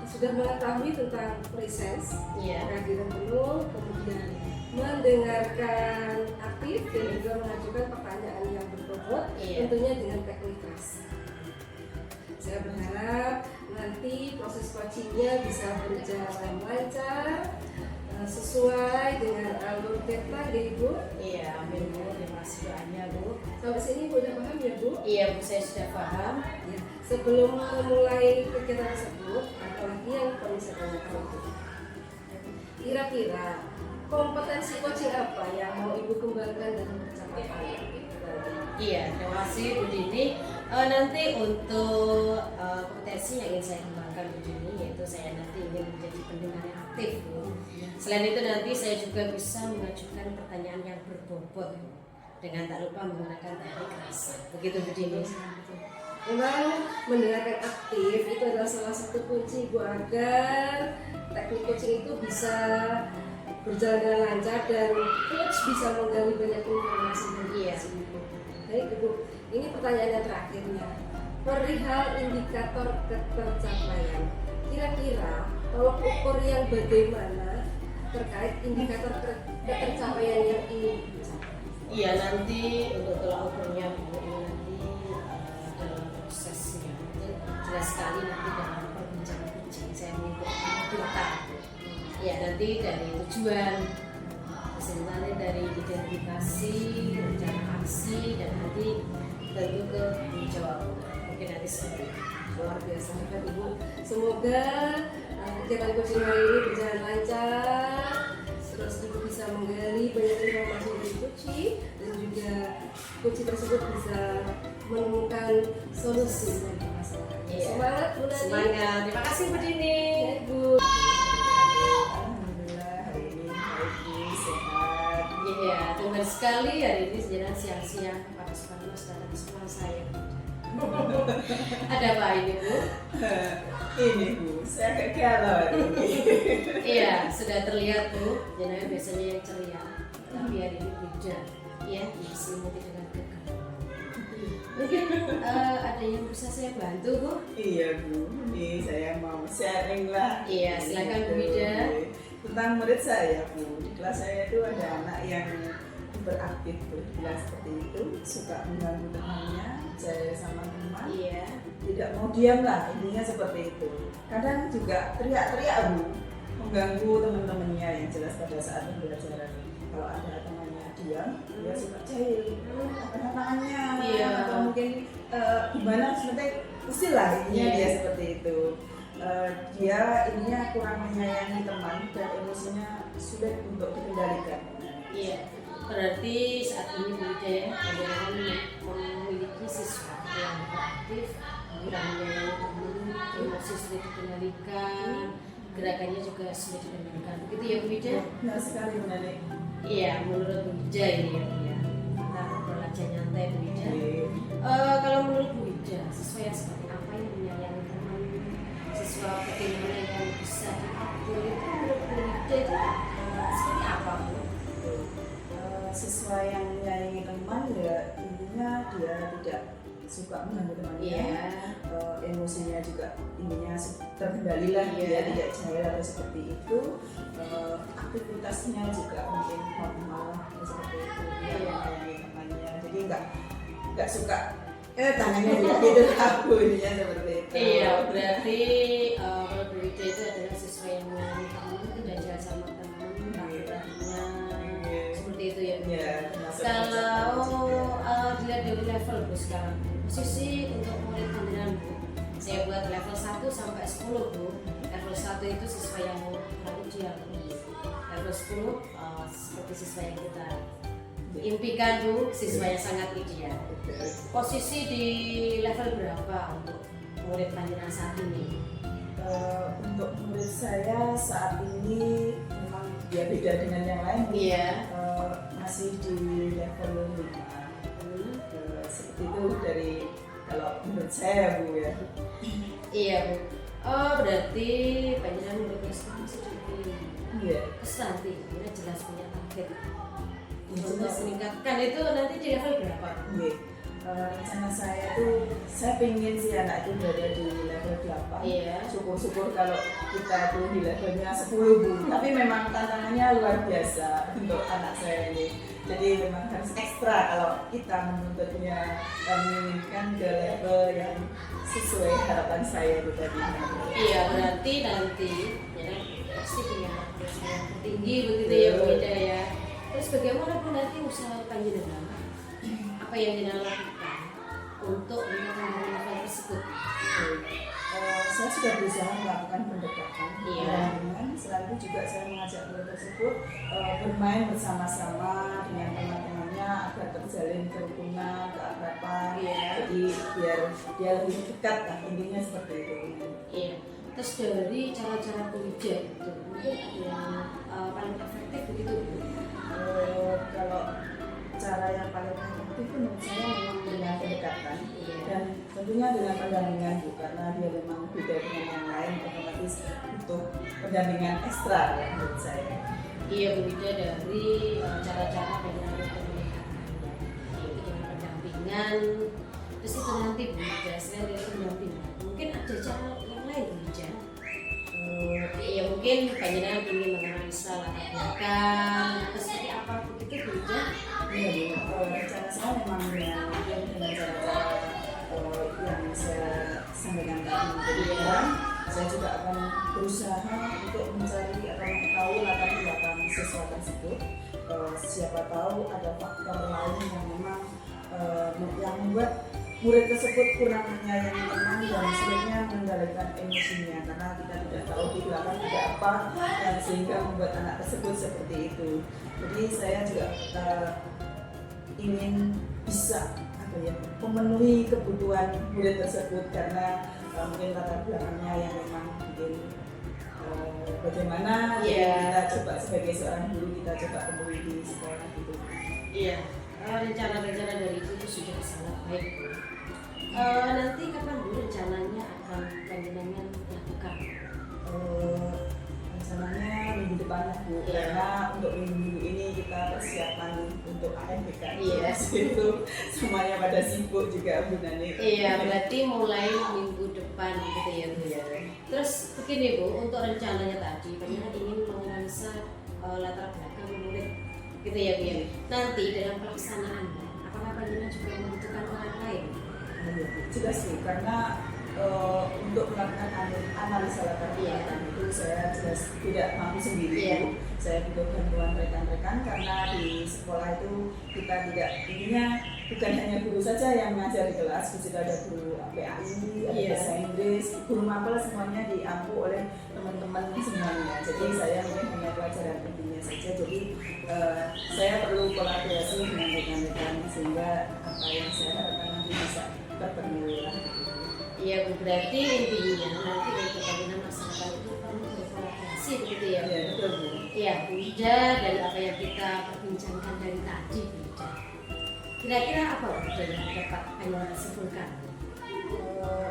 sudah mengetahui tentang presence, kehadiran penuh, kemudian mendengarkan aktif dan juga mengajukan pertanyaan yang berbobot, tentunya dengan teknik. Saya berharap nanti proses coachingnya bisa berjalan lancar, sesuai dengan alur deadline ya Ibu. Iya, amin Bu. Terima kasih doanya Bu. Sampai sini Bu udah paham ya Bu? Iya Bu, saya sudah paham. Ya. Sebelum memulai kegiatan tersebut, ada lagi yang perlu saya tanyakan Bu. Kira-kira kompetensi coaching apa yang mau Ibu kembangkan dan mencapai nanti? Iya, terima kasih Bu Dini. Nanti untuk kompetensi yang ingin saya kembangkan Bu Dini, yaitu saya nanti ingin menjadi pendengar yang aktif Bu. Selain itu nanti saya juga bisa mengajukan pertanyaan yang berbobot Bu, dengan tak lupa menggunakan teknik rasa. Begitu Bu Dini. Memang mendengarkan aktif itu adalah salah satu kunci Bu agar teknik coaching itu bisa berjalan dengan lancar dan coach bisa menggali banyak informasi dari Ibu. Baik Ibu, ini pertanyaan yang terakhirnya. Perihal indikator ketercapaian, kira-kira tolok ukur yang bagaimana terkait indikator ketercapaian yang ingin dicapai? Iya, nanti untuk tolak ukurnya Bu, ini nanti dalam prosesnya itu jelas sekali nanti dalam perbincangan coaching saya mengikuti data. Ya, nanti dari tujuan, kesimpulannya dari identifikasi, rencana aksi, dan nanti tentu ke menjawab. Mungkin nanti seperti itu. Luar biasa kan Ibu. Semoga kegiatan coaching hari ini berjalan lancar. Terus Ibu bisa menggali banyak informasi dari coaching dan juga coaching tersebut bisa menemukan solusi dari masalah. Semangat Bu Nani. Semangat. Terima kasih Bu Dini. Ya, Bu. Alhamdulillah hari ini baik Bu, sehat. Iya, tumben sekali hari ini sejalan siang-siang kepada Soekarno dan semua saya. Ada apa ini Bu? Ini Bu, saya agak galau hari ini. Iya, sudah terlihat Bu. Jenayah biasanya yang ceria, tapi hari ini beda. Iya, diselimuti dengan kegalauan. Mungkin ada yang bisa saya bantu Bu? Iya Bu, ini saya mau sharing lah. Iya, silakan Bu Wida. Tentang murid saya Bu, di kelas saya itu ada anak yang beraktif Bu, bilang seperti itu, suka mengganggu temannya, saya sama teman. Iya. Tidak mau diam lah, intinya seperti itu. Kadang juga teriak-teriak Bu, mengganggu teman-temannya yang jelas pada saat pembelajaran. Kalau ada temannya diam, dia suka jahil, apa tangannya, Iya. atau mungkin gimana sebenarnya usil lah, intinya Iya. dia seperti itu. Dia ininya kurang menyayangi teman dan emosinya sulit untuk dikendalikan. Iya. Berarti saat ini Bu Wida memiliki siswa yang aktif, kurang menyayangi teman, emosi sulit dikendalikan, gerakannya juga sulit dikendalikan. Begitu ya Bu Wida? Benar sekali Bu Nani. Iya, menurut Bu Wida ini ya Bu ya. Kita belajar nyantai Bu Wida. Kalau menurut Bu Wida, siswa yang seperti apa yang menyayangi teman, siswa bagaimana yang bisa diatur itu menurut Bu Wida itu seperti apa Bu? Siswa yang menyayangi teman ya intinya dia tidak suka mengganggu temannya. Iya. Emosinya juga intinya terkendali lah, Iya. dia tidak jahil atau seperti itu. Aktivitasnya juga mungkin normal seperti itu, dia Iya. menyayangi temannya, jadi nggak suka tangannya juga gitu aku intinya seperti itu. Iya, berarti kalau Bu Wida itu adalah siswa yang menyayangi teman, belajar sama teman, rahmatnya, seperti itu ya Bu. Ya, termasuk Kalau dilihat dari level Bu sekarang, posisi untuk murid sampai 10 Bu. Level 1 itu siswa yang kurang ideal. Level 10 seperti siswa yang kita impikan Bu, siswa yang sangat ideal. Posisi di level berapa untuk murid panjenengan saat ini? Untuk murid saya saat ini memang dia beda dengan yang lain. Iya. Masih di level 5. Seperti itu dari kalau menurut saya Bu ya. Iya Bu. Oh berarti panjenengan muridnya sekarang masih di Iya. terus nanti udah jelas punya target untuk meningkatkan itu nanti di level berapa? Iya. Rencana saya tuh, saya pengen sih anak itu berada di level 8. Iya. Syukur-syukur kalau kita tuh di levelnya 10 Bu. Tapi memang tantangannya luar biasa untuk anak saya ini. Jadi memang harus ekstra kalau kita menuntutnya menginginkan ke level yang sesuai harapan saya itu tadi. Iya berarti nanti ya pasti punya target yang tinggi begitu ya Bu Ida ya. Terus bagaimana Bu nanti usaha panjenengan? Apa yang jenengan lakukan untuk mencapai level tersebut? Saya sudah berusaha melakukan pendekatan Iya. dengan selain itu juga saya mengajak murid tersebut bermain bersama-sama dengan teman-temannya agar terjalin kerukunan, keakraban. Iya. Jadi biar dia lebih dekat lah, intinya seperti itu. Iya. Terus dari cara-cara pengujian itu mungkin ada yang paling efektif begitu Bu? Kalau cara yang paling efektif menurut saya memang dengan pendekatan. Iya. Dan tentunya dengan pendampingan Bu, karena dia memang beda dengan yang lain, otomatis butuh pendampingan ekstra ya menurut saya. Iya Bu Ida dari cara-cara bagaimana untuk meningkatkannya yaitu dengan pendampingan. Terus itu nanti Bu Ida selain dari pendampingan mungkin ada cara yang lain Bu Ida. Ya mungkin panjenengan ingin menganalisa latar belakang atau seperti apa begitu Bu Ida. Iya Bu, rencana saya memang dengan cara-cara yang saya sampaikan tadi Iya. saya juga akan berusaha untuk mencari atau mengetahui latar belakang siswa tersebut. Siapa tahu ada faktor lain yang memang yang membuat murid tersebut kurang menyayangi teman dan sulitnya mengendalikan emosinya karena kita tidak tahu di belakang ada apa sehingga membuat anak tersebut seperti itu. Jadi saya juga ingin bisa memenuhi kebutuhan murid tersebut karena mungkin latar belakangnya yang memang mungkin bagaimana kita coba sebagai seorang guru kita coba temui di sekolah gitu. Iya. Rencana-rencana dari itu sudah sangat baik Bu. Nanti kapan Bu rencananya akan panjenengan lakukan? Rencananya minggu depan Bu, Iya. karena untuk minggu ini kita persiapan untuk AMPK. Iya. Itu semuanya pada sibuk juga Bu Nani. Iya, berarti mulai minggu depan gitu ya Bu. Iya. Terus begini Bu, untuk rencananya tadi panjenengan ingin menganalisa latar belakang murid gitu ya Bu ya. Nanti dalam pelaksanaannya, apakah panjenengan juga membutuhkan orang lain? Jelas Bu, karena untuk melakukan analisa latar belakang itu saya jelas tidak mampu sendiri Iya. Bu. Saya butuh bantuan rekan-rekan karena di sekolah itu kita tidak intinya bukan hanya guru saja yang mengajar di kelas, di situ ada guru PAI, ada Iya. bahasa Inggris, guru mapel semuanya diampu oleh teman-teman semuanya. Jadi saya mungkin hanya pelajaran intinya saja. Jadi saya perlu kolaborasi dengan rekan-rekan sehingga apa yang saya harapkan nanti bisa terpenuhi lah. Iya Bu, berarti intinya nanti untuk panjenengan masyarakat itu perlu berkolaborasi begitu ya Bu. Iya betul Bu. Iya Bu Ida, dari apa yang kita perbincangkan dari tadi Bu Ida, kira-kira apa Bu Ida yang dapat panjenengan simpulkan?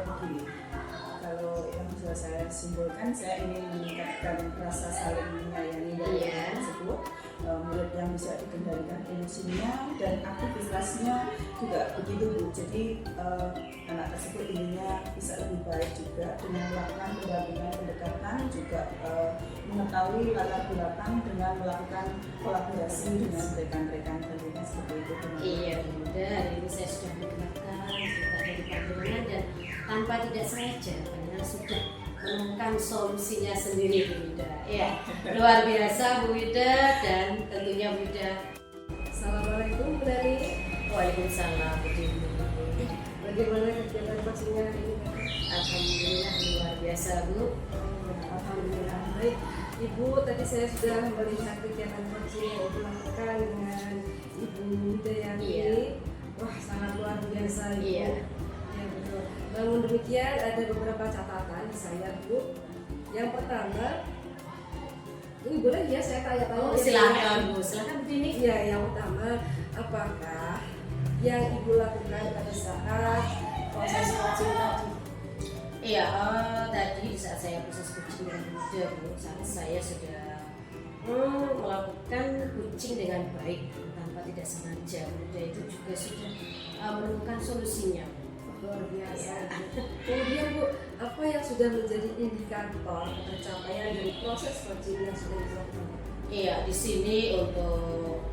Begini, kalau yang bisa saya simpulkan, saya ingin meningkatkan rasa saling menyayangi dari Iya. anak tersebut, murid yang bisa dikendalikan emosinya dan aktivitasnya juga begitu Bu. Jadi anak tersebut ininya bisa lebih baik juga dengan melakukan pendampingan pendekatan, juga mengetahui latar belakang dengan melakukan kolaborasi dengan rekan-rekan tentunya seperti itu. Iya Bu Ida, hari ini saya sudah mendengarkan cerita dari panjenengan dan tanpa tidak sengaja panjenengan sudah menemukan solusinya sendiri Bu Ida. Ya, luar biasa Bu Ida dan tentunya Bu Ida. Assalamualaikum Bu Nani. Waalaikumsalam Bu Ida. Bagaimana kegiatan coachingnya hari ini? Alhamdulillah luar biasa Bu. Alhamdulillah baik. Ibu, tadi saya sudah melihat kegiatan coaching yang Ibu lakukan dengan Ibu Hidayati. Iya. Wah, sangat luar biasa Ibu. Iya. Ya betul. Namun demikian ada beberapa catatan di saya Bu. Yang pertama, ini boleh ya saya tanya-tanya? Oh, silakan Bu, silakan Bu Dini. Iya, yang utama apakah yang Ibu lakukan pada saat proses coaching tadi? Iya, tadi di saat saya proses kucing dengan muda Bu, saat saya sudah melakukan kucing dengan baik tanpa tidak sengaja, muda itu juga sudah menemukan solusinya. Luar biasa. Kemudian Bu, apa yang sudah menjadi indikator pencapaian dari proses coaching yang sudah dilakukan? Iya, di sini untuk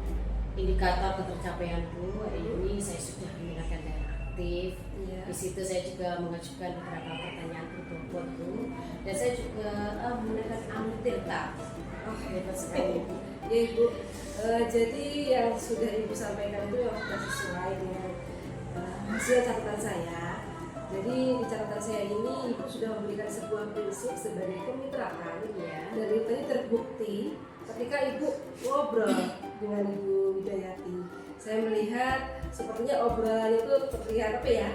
indikator ketercapaian Bu, ini saya sudah menggunakan dana aktif. Iya. Di situ saya juga mengajukan beberapa pertanyaan berbobot Bu, dan saya juga menggunakan Amtirta. Oh, Hebat sekali. Ya Ibu, jadi yang sudah Ibu sampaikan itu memang sudah sesuai dengan hasil catatan saya. Jadi di catatan saya ini Ibu sudah memberikan sebuah prinsip sebagai kemitraan, Iya. dan itu tadi terbukti ketika Ibu ngobrol dengan Ibu Hidayati. Saya melihat sepertinya obrolan itu terlihat apa ya?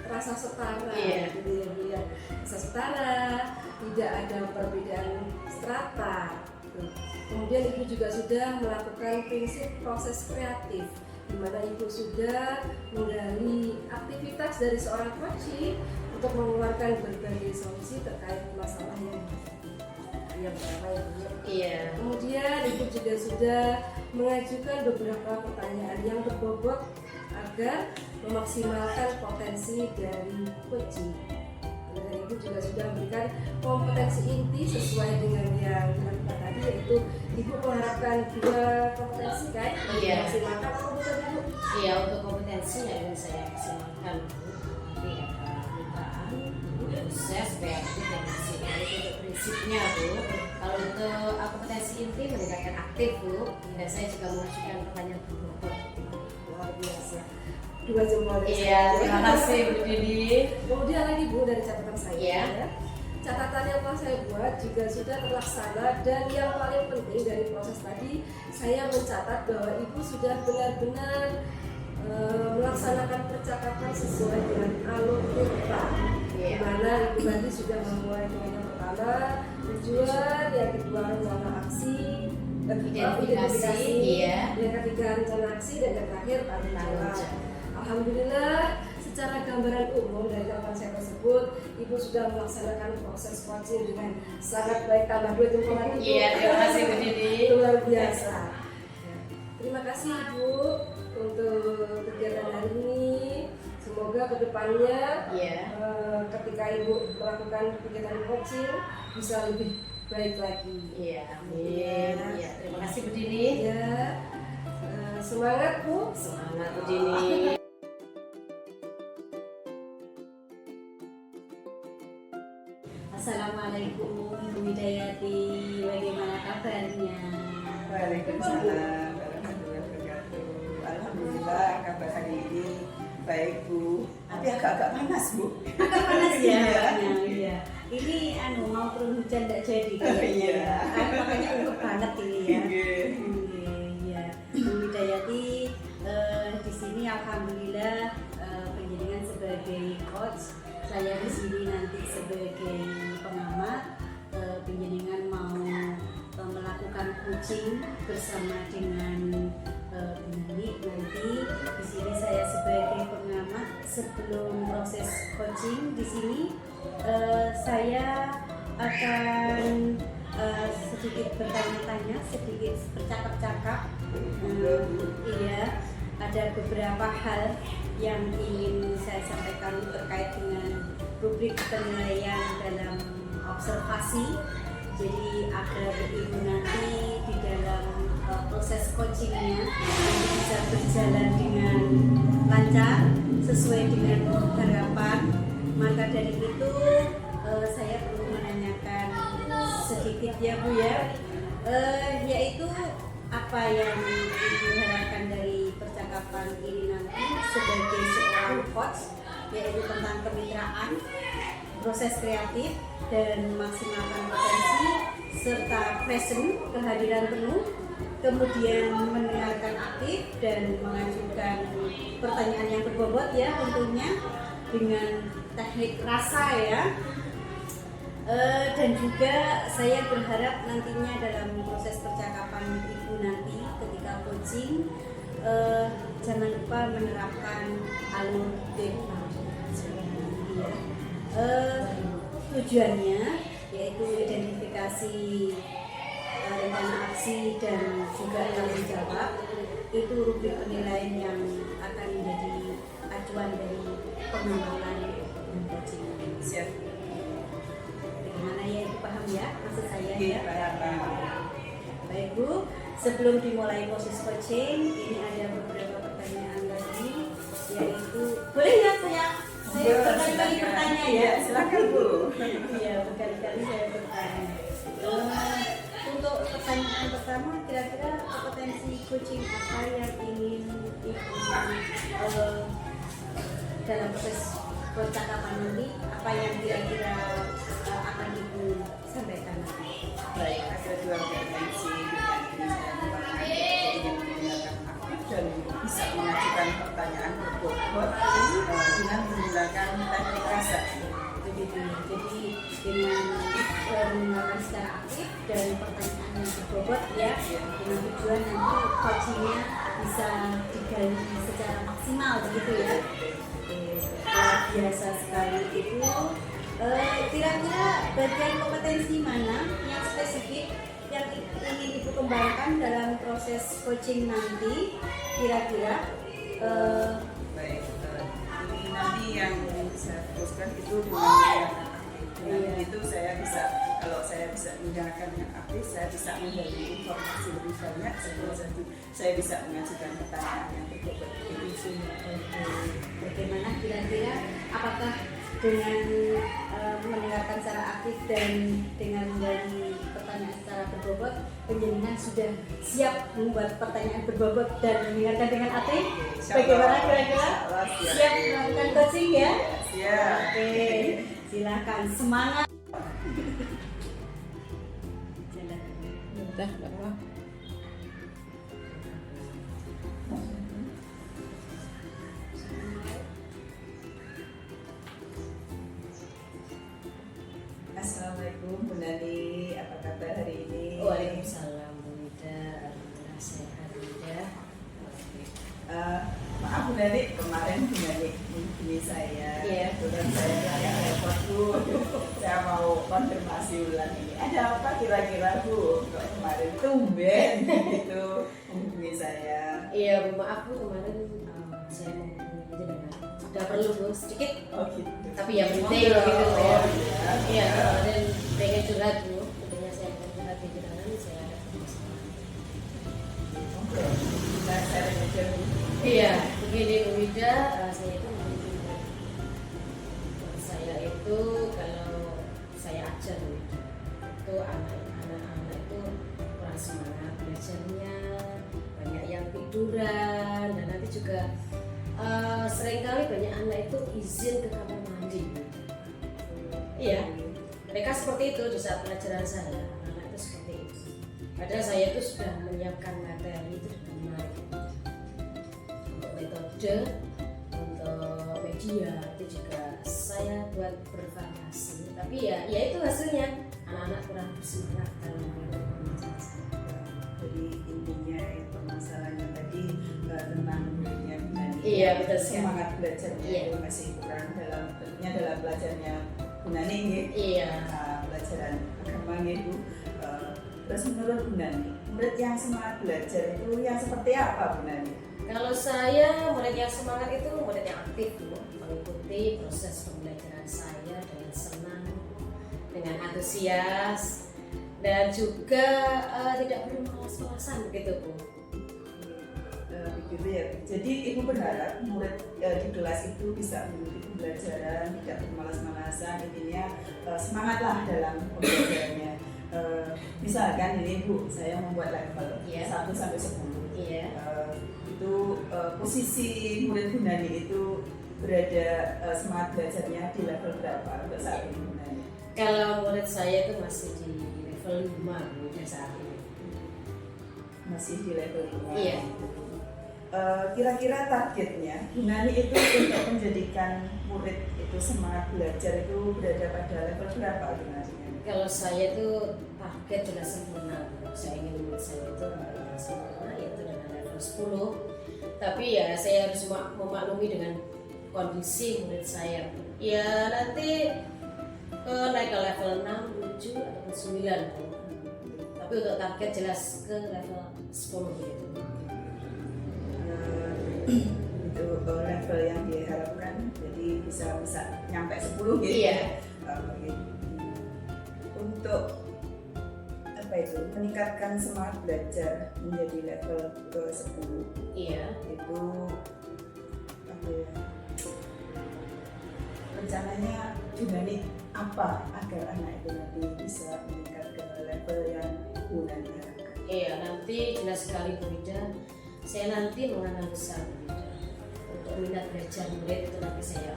Rasa setara, Iya. gitu ya Bu ya. Rasa setara, tidak ada perbedaan strata. Kemudian Ibu juga sudah melakukan prinsip proses kreatif, di mana Ibu sudah menggali aktivitas dari seorang coach untuk mengeluarkan berbagai solusi terkait masalah yang berapa ya Bu. Iya. Kemudian Ibu juga sudah mengajukan beberapa pertanyaan yang berbobot agar memaksimalkan potensi dari coaching. Dan Ibu juga sudah memberikan kompetensi inti sesuai dengan yang dilakukan tadi, yaitu Ibu mengharapkan 2 kompetensi kan? Iya. Maksimalkan apa betul Ibu? Iya, untuk kompetensi yang ingin saya maksimalkan Bu, nanti ada kemitraan, proses, kreatif, dan maksimal itu untuk prinsipnya Bu. Kalau untuk kompetensi inti meningkatkan aktif Bu, dan saya juga mengajukan pertanyaan berbobot. Luar biasa. 2 jempol dari Iya, saya. terima kasih Bu Dini. Kemudian lagi Bu, dari catatan saya Iya. ya. Catatan yang telah saya buat juga sudah terlaksana, dan yang paling penting dari proses tadi, saya mencatat bahwa Ibu sudah benar-benar melaksanakan percakapan sesuai dengan alur kita. Iya. Di mana Ibu tadi sudah memulai dengan yang pertama tujuan, yang kedua rencana aksi, Identifikasi, iya. yang ketiga rencana aksi, dan yang terakhir tanggung jawab. Alhamdulillah, secara gambaran umum dari catatan saya tersebut, Ibu sudah melaksanakan proses coaching dengan sangat baik. Tambah 2 jempol lagi Bu. Iya, terima kasih Bu Dini. Luar biasa. Terima kasih Ibu untuk kegiatan hari ini. Semoga kedepannya Iya. ketika Ibu melakukan kegiatan coaching bisa lebih baik lagi. Iya, amin. Iya, terima kasih Bu Dini. Ya, semangat Bu. Semangat Bu Dini. Assalamualaikum Ibu Hidayati, bagaimana kabarnya? Waalaikumsalam warahmatullahi wabarakatuh. Alhamdulillah kabar hari ini baik Bu, tapi agak-agak panas Bu. Agak panas ya? Iya. Iya. Ini mau turun hujan tidak jadi. Iya. Makanya untuk banget ini ya. Iya. Iya. Ibu Hidayati, di sini alhamdulillah penjaringan sebagai coach, saya di sini nanti sebagai pengamat. Penjaringan mau melakukan coaching bersama dengan Nani. Nanti di sini saya sebagai pengamat. Sebelum proses coaching di sini saya akan sedikit bertanya-tanya, sedikit bercakap-cakap. Iya, ada beberapa hal yang ingin saya sampaikan terkait dengan rubrik penilaian dalam observasi. Jadi agar Ibu nanti di dalam proses coachingnya nanti bisa berjalan dengan lancar sesuai dengan harapan. Maka dari itu saya perlu menanyakan sedikit ya Bu ya, yaitu apa yang Ibu harapkan dari percakapan ini nanti sebagai seorang coach, yaitu tentang kemitraan proses kreatif dan memaksimalkan potensi serta present, kehadiran penuh, kemudian mendengarkan aktif dan mengajukan pertanyaan yang berbobot ya tentunya dengan teknik rasa ya. Dan juga saya berharap nantinya dalam proses percakapan ibu nanti ketika coaching jangan lupa menerapkan alur ya. Tujuannya yaitu identifikasi rencana aksi dan juga tanggung jawab. Itu rubrik penilaian yang akan menjadi acuan dari pengembangan dan coaching. Siap. Bagaimana ya, Ibu paham ya maksud saya ya? Paham. Baik Bu, sebelum dimulai proses coaching, ini ada beberapa pertanyaan lagi, yaitu boleh ya saya berkali-kali bertanya ya? Silakan Bu. Iya, berkali-kali saya bertanya. Untuk pertanyaan pertama, kira-kira kompetensi coaching apa yang ingin Ibu dalam proses percakapan nanti, apa yang kira-kira akan Ibu sampaikan? Baik, ada dua kompetensi yang ini saya merupakan yang menggunakan aktif dan bisa mengajukan pertanyaan berbobot dengan menggunakan teknik rasa. Jadi dengan menggunakan secara aktif dan pertanyaan yang berbobot ya, dengan tujuan nanti coachingnya bisa digali secara maksimal begitu ya. Biasa sekali itu. Kira-kira bagian kompetensi mana yang spesifik yang ingin Ibu kembangkan dalam proses coaching nanti? Kira-kira Baik, ini nanti yang saya fokuskan itu dengan menggunakan aktif. Dengan itu saya bisa, kalau saya bisa menggunakan yang aktif, saya bisa menggali informasi lebih banyak. Saya bisa mengajukan pertanyaan yang berbobot. bagaimana kira-kira apakah dengan mendengarkan secara aktif dan dengan menggali pertanyaan secara berbobot, penjelasan sudah siap membuat pertanyaan berbobot dan mendengarkan dengan aktif? Bagaimana kira-kira? Siap melakukan coaching ya? Siap. Oke, silakan semangat. Assalamualaikum Bu Nani, apa kabar hari ini? Waalaikumsalam Bu Ida, alhamdulillah sehat Bu Ida. Maaf Bu Nani, kemarin Bu Nani menghubungi saya. Iya. Dan saya agak repot Bu. Saya mau konfirmasi ulang ini. Ada apa kira-kira Bu? Kok kemarin tumben gitu menghubungi saya. Iya Bu, maaf Bu, kemarin saya mau menghubungi aja dengan udah perlu Bu sedikit, Oh gitu. tapi ya penting gitu ya. Oh iya. Iya, dan pengen curhat Bu, tentunya saya akan curhat di jalanan, saya ada permasalahan. Oke. Kita sharing aja Bu. Iya, begini Bu Ida, saya itu kalau saya ajar Bu Ida, itu anak-anak itu kurang semangat belajarnya, banyak yang tiduran, dan nanti juga seringkali banyak anak itu izin ke kamar mandi. Iya, mereka seperti itu di saat pelajaran saya, anak itu seperti itu. Padahal saya itu sudah menyiapkan materi itu dengan menarik. Untuk metode, untuk media itu juga saya buat bervariasi. Tapi ya itu hasilnya, anak-anak kurang bersemangat dalam pelajaran saya. Jadi intinya permasalahannya tadi tentang muridnya Bunani. Iya, betul sekali. Semangat belajarnya Iya. itu masih kurang tentunya dalam belajarnya Bunani nggih. Iya. Pelajaran agama nggih Bu. Terus menurut Bunani, murid yang semangat belajar itu yang seperti apa Bunani? Kalau saya, murid yang semangat itu murid yang aktif Bu, mengikuti proses pembelajaran saya dengan senang, dengan antusias, dan juga tidak perlu malas-malasan begitu Bu. Begitu ya. Jadi Ibu berharap murid di kelas itu bisa mengikuti pembelajaran, tidak bermalas-malasan, intinya semangatlah dalam pembelajarannya. Misalkan ini Bu, saya membuat level Iya. 1 sampai 10. Iya. Itu posisi murid Bunani itu berada semangat belajarnya di level berapa untuk saat ini? Kalau murid saya itu masih di level 5 Bu, saat ini. Masih di level 5. Iya. Kira-kira targetnya Gunani itu untuk menjadikan murid itu semangat belajar itu berada pada level berapa Gunani? Kalau saya itu target sudah sempurna. Saya ingin murid saya itu sempurna, yaitu dengan level 10. Tapi ya saya harus memaklumi dengan kondisi murid saya. Ya nanti naik ke level 6, 7 atau 9. Tapi untuk target jelas ke level 10 gitu. Itu level yang diharapkan, jadi bisa nyampe 10 gitu. Iya. Gitu. Untuk apa itu meningkatkan semangat belajar menjadi level ke 10. Iya. Itu apa ya? Rencananya Gunani apa agar anak itu nanti bisa meningkat ke level yang Gunani harapkan? Iya, nanti jelas sekali Bu Ida, saya nanti menganalisa Bu Ida. Untuk minat belajar murid itu nanti saya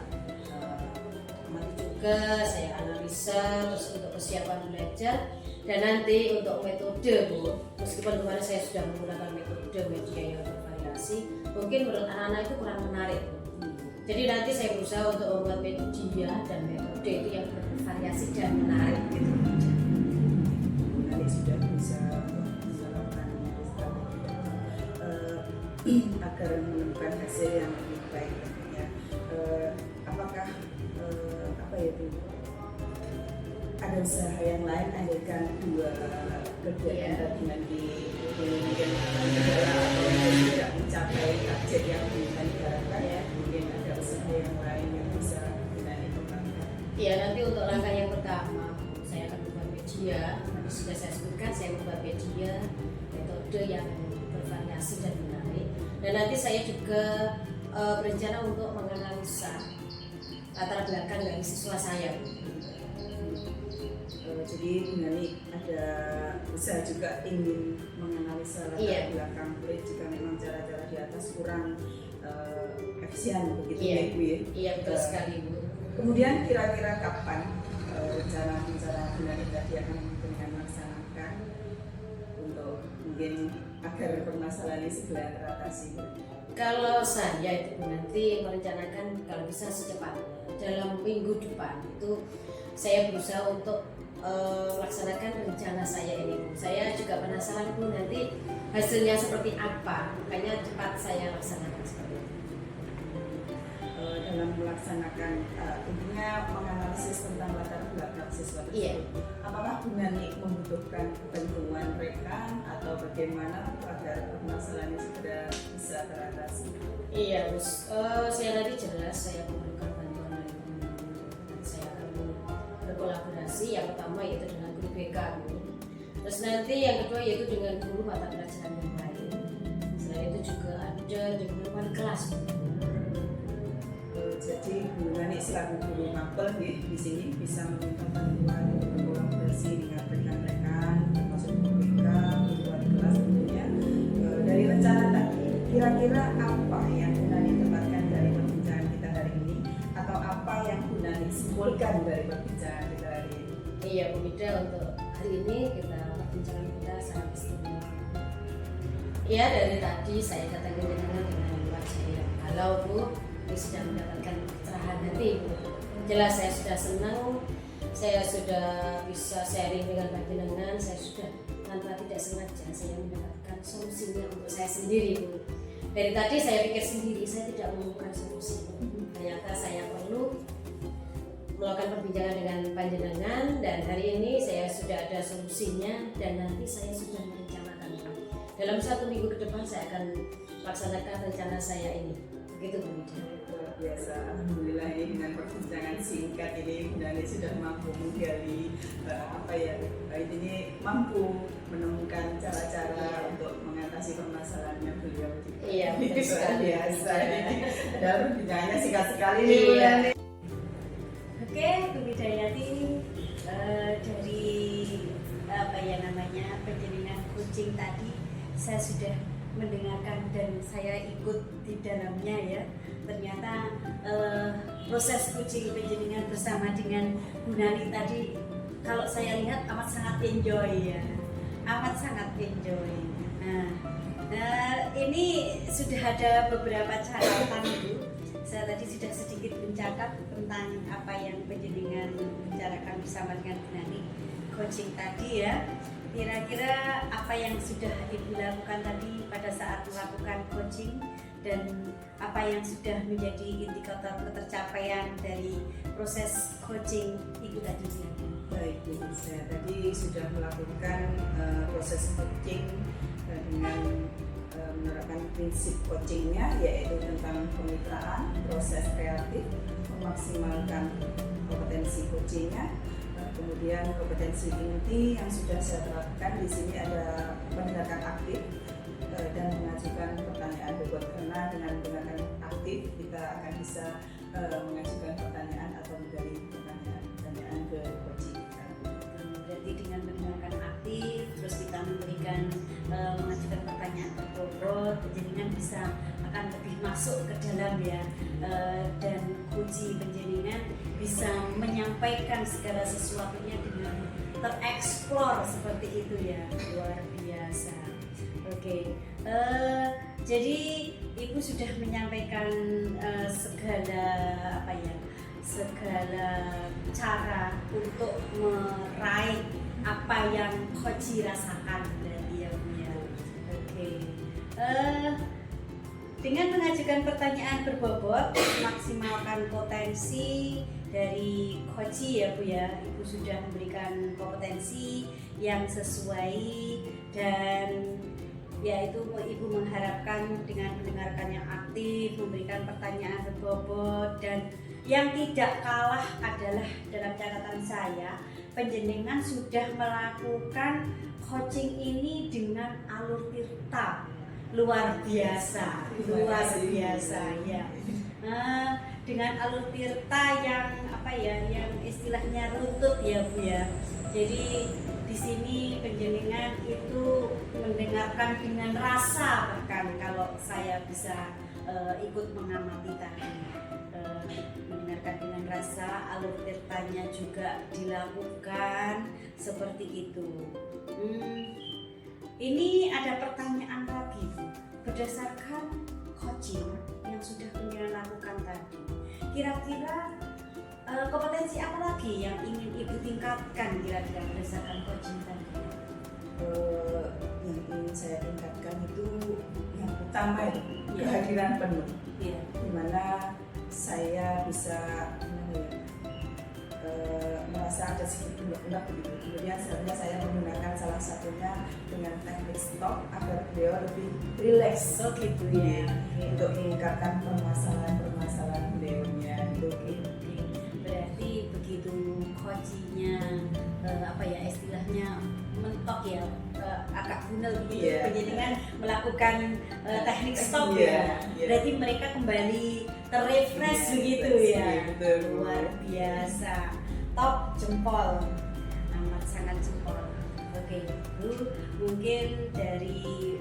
amati juga, saya analisa terus untuk persiapan belajar dan nanti untuk metode Bu, meskipun kemarin saya sudah menggunakan metode media yang bervariasi, mungkin menurut anak-anak itu kurang menarik Bu. Jadi nanti saya berusaha untuk membuat media dan metode itu yang bervariasi dan menarik gitu. Gunani sudah bisa melakukan agar menemukan hasil yang lebih baik tentunya. Apakah apa ya Bu? Ada usaha yang lain andaikan dua kegiatan tadi nanti mungkin atau tidak mencapai target yang diharapkan ya, mungkin ada usaha yang lain yang bisa Gunani kembangkan. Iya, nanti untuk langkah yang pertama saya akan membuat media. Tadi sudah saya sebutkan, saya membuat media metode yang bervariasi dan menarik. Dan nanti saya juga berencana untuk menganalisa latar belakang dari siswa saya. Jadi Gunani ada usaha juga ingin menganalisa latar belakang murid jika memang cara-cara di atas kurang efisien begitu ya Bu ya? Iya betul sekali Bu. Kemudian kira-kira kapan rencana Gunani tadi akan dengan melaksanakan untuk mungkin agar permasalahan ini segera teratasi? Kalau saya itu nanti merencanakan kalau bisa secepatnya dalam minggu depan itu saya berusaha untuk melaksanakan rencana saya ini Bu. Saya juga penasaran Bu nanti hasilnya seperti apa, makanya cepat saya laksanakan seperti itu. Dalam melaksanakan intinya menganalisis tentang latar belakang siswa tersebut. Iya. Apakah Gunani membutuhkan bantuan rekan atau bagaimana agar permasalahan ini segera bisa teratasi? Iya Bu, saya nanti jelas saya memerlukan bantuan dari guru. Saya akan berkolaborasi yang pertama yaitu dengan guru BK Bu. Terus nanti yang kedua yaitu dengan guru mata pelajaran yang lain. Selain itu juga ada dengan wali kelas Bu. Jadi Gunani selaku guru mapel di sini bisa meminta bantuan berkolaborasi dengan rekan-rekan termasuk guru BK, guru wali kelas tentunya. Dari rencana tadi, kira-kira apa yang Gunani dapatkan dari perbincangan kita hari ini atau apa yang Gunani simpulkan dari perbincangan kita hari ini? Iya Bu Ida, untuk hari ini perbincangan kita sangat istimewa. Iya, dari tadi saya datangin dengan wajah yang galau Bu. Ini sudah mendapatkan kecerahan hati Bu. Jelas saya sudah senang, saya sudah bisa sharing dengan panjenengan, saya sudah tanpa tidak sengaja saya mendapatkan solusinya untuk saya sendiri Bu. Dari tadi saya pikir sendiri, saya tidak menemukan solusi. Ternyata saya perlu melakukan perbincangan dengan panjenengan dan hari ini saya sudah ada solusinya dan nanti saya sudah merencanakan. Dalam 1 minggu ke depan saya akan laksanakan rencana saya ini. Begitu Bu. Luar biasa, alhamdulillah ini dengan perbincangan singkat ini Gunani sudah mampu menggali ini mampu menemukan cara-cara untuk mengatasi permasalahannya beliau juga. Iya, betul sekali. Biasa. Ada perbincangannya singkat sekali nih Bu Iya. Nani. Oke, Bu Widayati, dari penjelinan coaching tadi saya sudah mendengarkan dan saya ikut di dalamnya ya. Ternyata proses coaching penjenengan bersama dengan Bu Nani tadi kalau saya lihat amat sangat enjoy ya, amat sangat enjoy. Nah, ini sudah ada beberapa catatan Bu. Saya tadi sudah sedikit mencatat tentang apa yang penjenengan bicarakan bersama dengan Bu Nani coaching tadi ya. Kira-kira apa yang sudah Ibu lakukan tadi pada saat melakukan coaching dan apa yang sudah menjadi indikator ketercapaian dari proses coaching Ibu tadi? Baik, Bu, saya tadi sudah melakukan proses coaching dengan menerapkan prinsip coachingnya, yaitu tentang kemitraan, proses kreatif, memaksimalkan kompetensi coachingnya. Kemudian kompetensi inti yang sudah saya terapkan di sini ada mendengarkan aktif dan mengajukan pertanyaan bobot, karena dengan mendengarkan aktif kita akan bisa mengajukan pertanyaan atau menggali pertanyaan ke coaching. Berarti dengan mendengarkan aktif, terus kita memberikan mengajukan pertanyaan berbobot, penjaringan bisa akan lebih masuk ke dalam ya, dan kunci penjaringan bisa menyampaikan segala sesuatunya dengan tereksplor seperti itu ya, luar biasa. Oke, jadi Ibu sudah menyampaikan segala cara untuk meraih apa yang Koji rasakan dari ya Bu ya. Oke. Dengan mengajukan pertanyaan berbobot, maksimalkan potensi dari Koji ya Bu ya. Ibu sudah memberikan kompetensi yang sesuai dan yaitu Ibu mengharapkan dengan mendengarkan yang aktif, memberikan pertanyaan berbobot, dan yang tidak kalah adalah dalam catatan saya, penjenengan sudah melakukan coaching ini dengan alur tirta luar biasa ya. Dengan alur tirta yang yang istilahnya runtut ya Bu ya. Jadi di sini penjenengan itu mendengarkan dengan rasa, bahkan kalau saya bisa ikut mengamati tadi, mendengarkan dengan rasa, alur tirtanya juga dilakukan seperti itu. Ini ada pertanyaan lagi Bu, berdasarkan coaching yang sudah penjenengan lakukan tadi, kira-kira kompetensi apa lagi yang ingin Ibu tingkatkan kira-kira berdasarkan coaching tadi? Yang ingin saya tingkatkan itu yang utama itu kehadiran penuh, dimana saya bisa merasa ada sedikit undang begitu. Kemudian sebenarnya saya menggunakan salah satunya dengan teknik stop agar beliau lebih rileks gitu ya, untuk meningkatkan permasalahan beliaunya itu. Berarti begitu coachingnya istilahnya mentok ya, agak bunel begitu, penjenengan melakukan teknik stop ya. Berarti mereka kembali terrefresh begitu ya. Luar biasa, top jempol, amat sangat jempol. Oke Bu, mungkin dari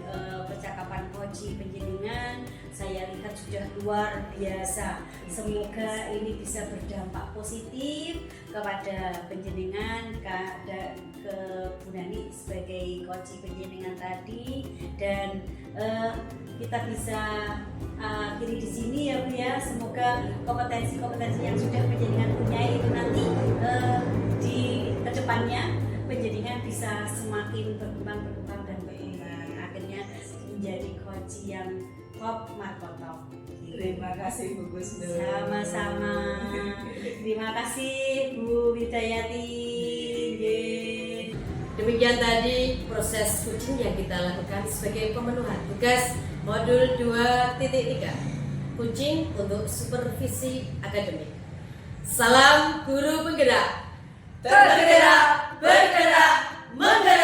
percakapan coaching penjenengan saya lihat sudah luar biasa. Semoga ini bisa berdampak positif kepada penjenengan dan ke Bu Nani sebagai coaching penjenengan tadi, dan kita bisa akhiri di sini ya Bu ya. Semoga kompetensi-kompetensi yang sudah penjenengan punya itu nanti di kedepannya penjenengan bisa semakin berkembang dan berkembang, akhirnya menjadi coach yang top markotop. Terima kasih Bu Gusdur. Sama-sama. Terima kasih Bu Widayati. Demikian tadi proses coaching yang kita lakukan sebagai pemenuhan tugas modul 2.3, coaching untuk supervisi akademik. Salam guru penggerak, tergerak, bergerak, menggerak.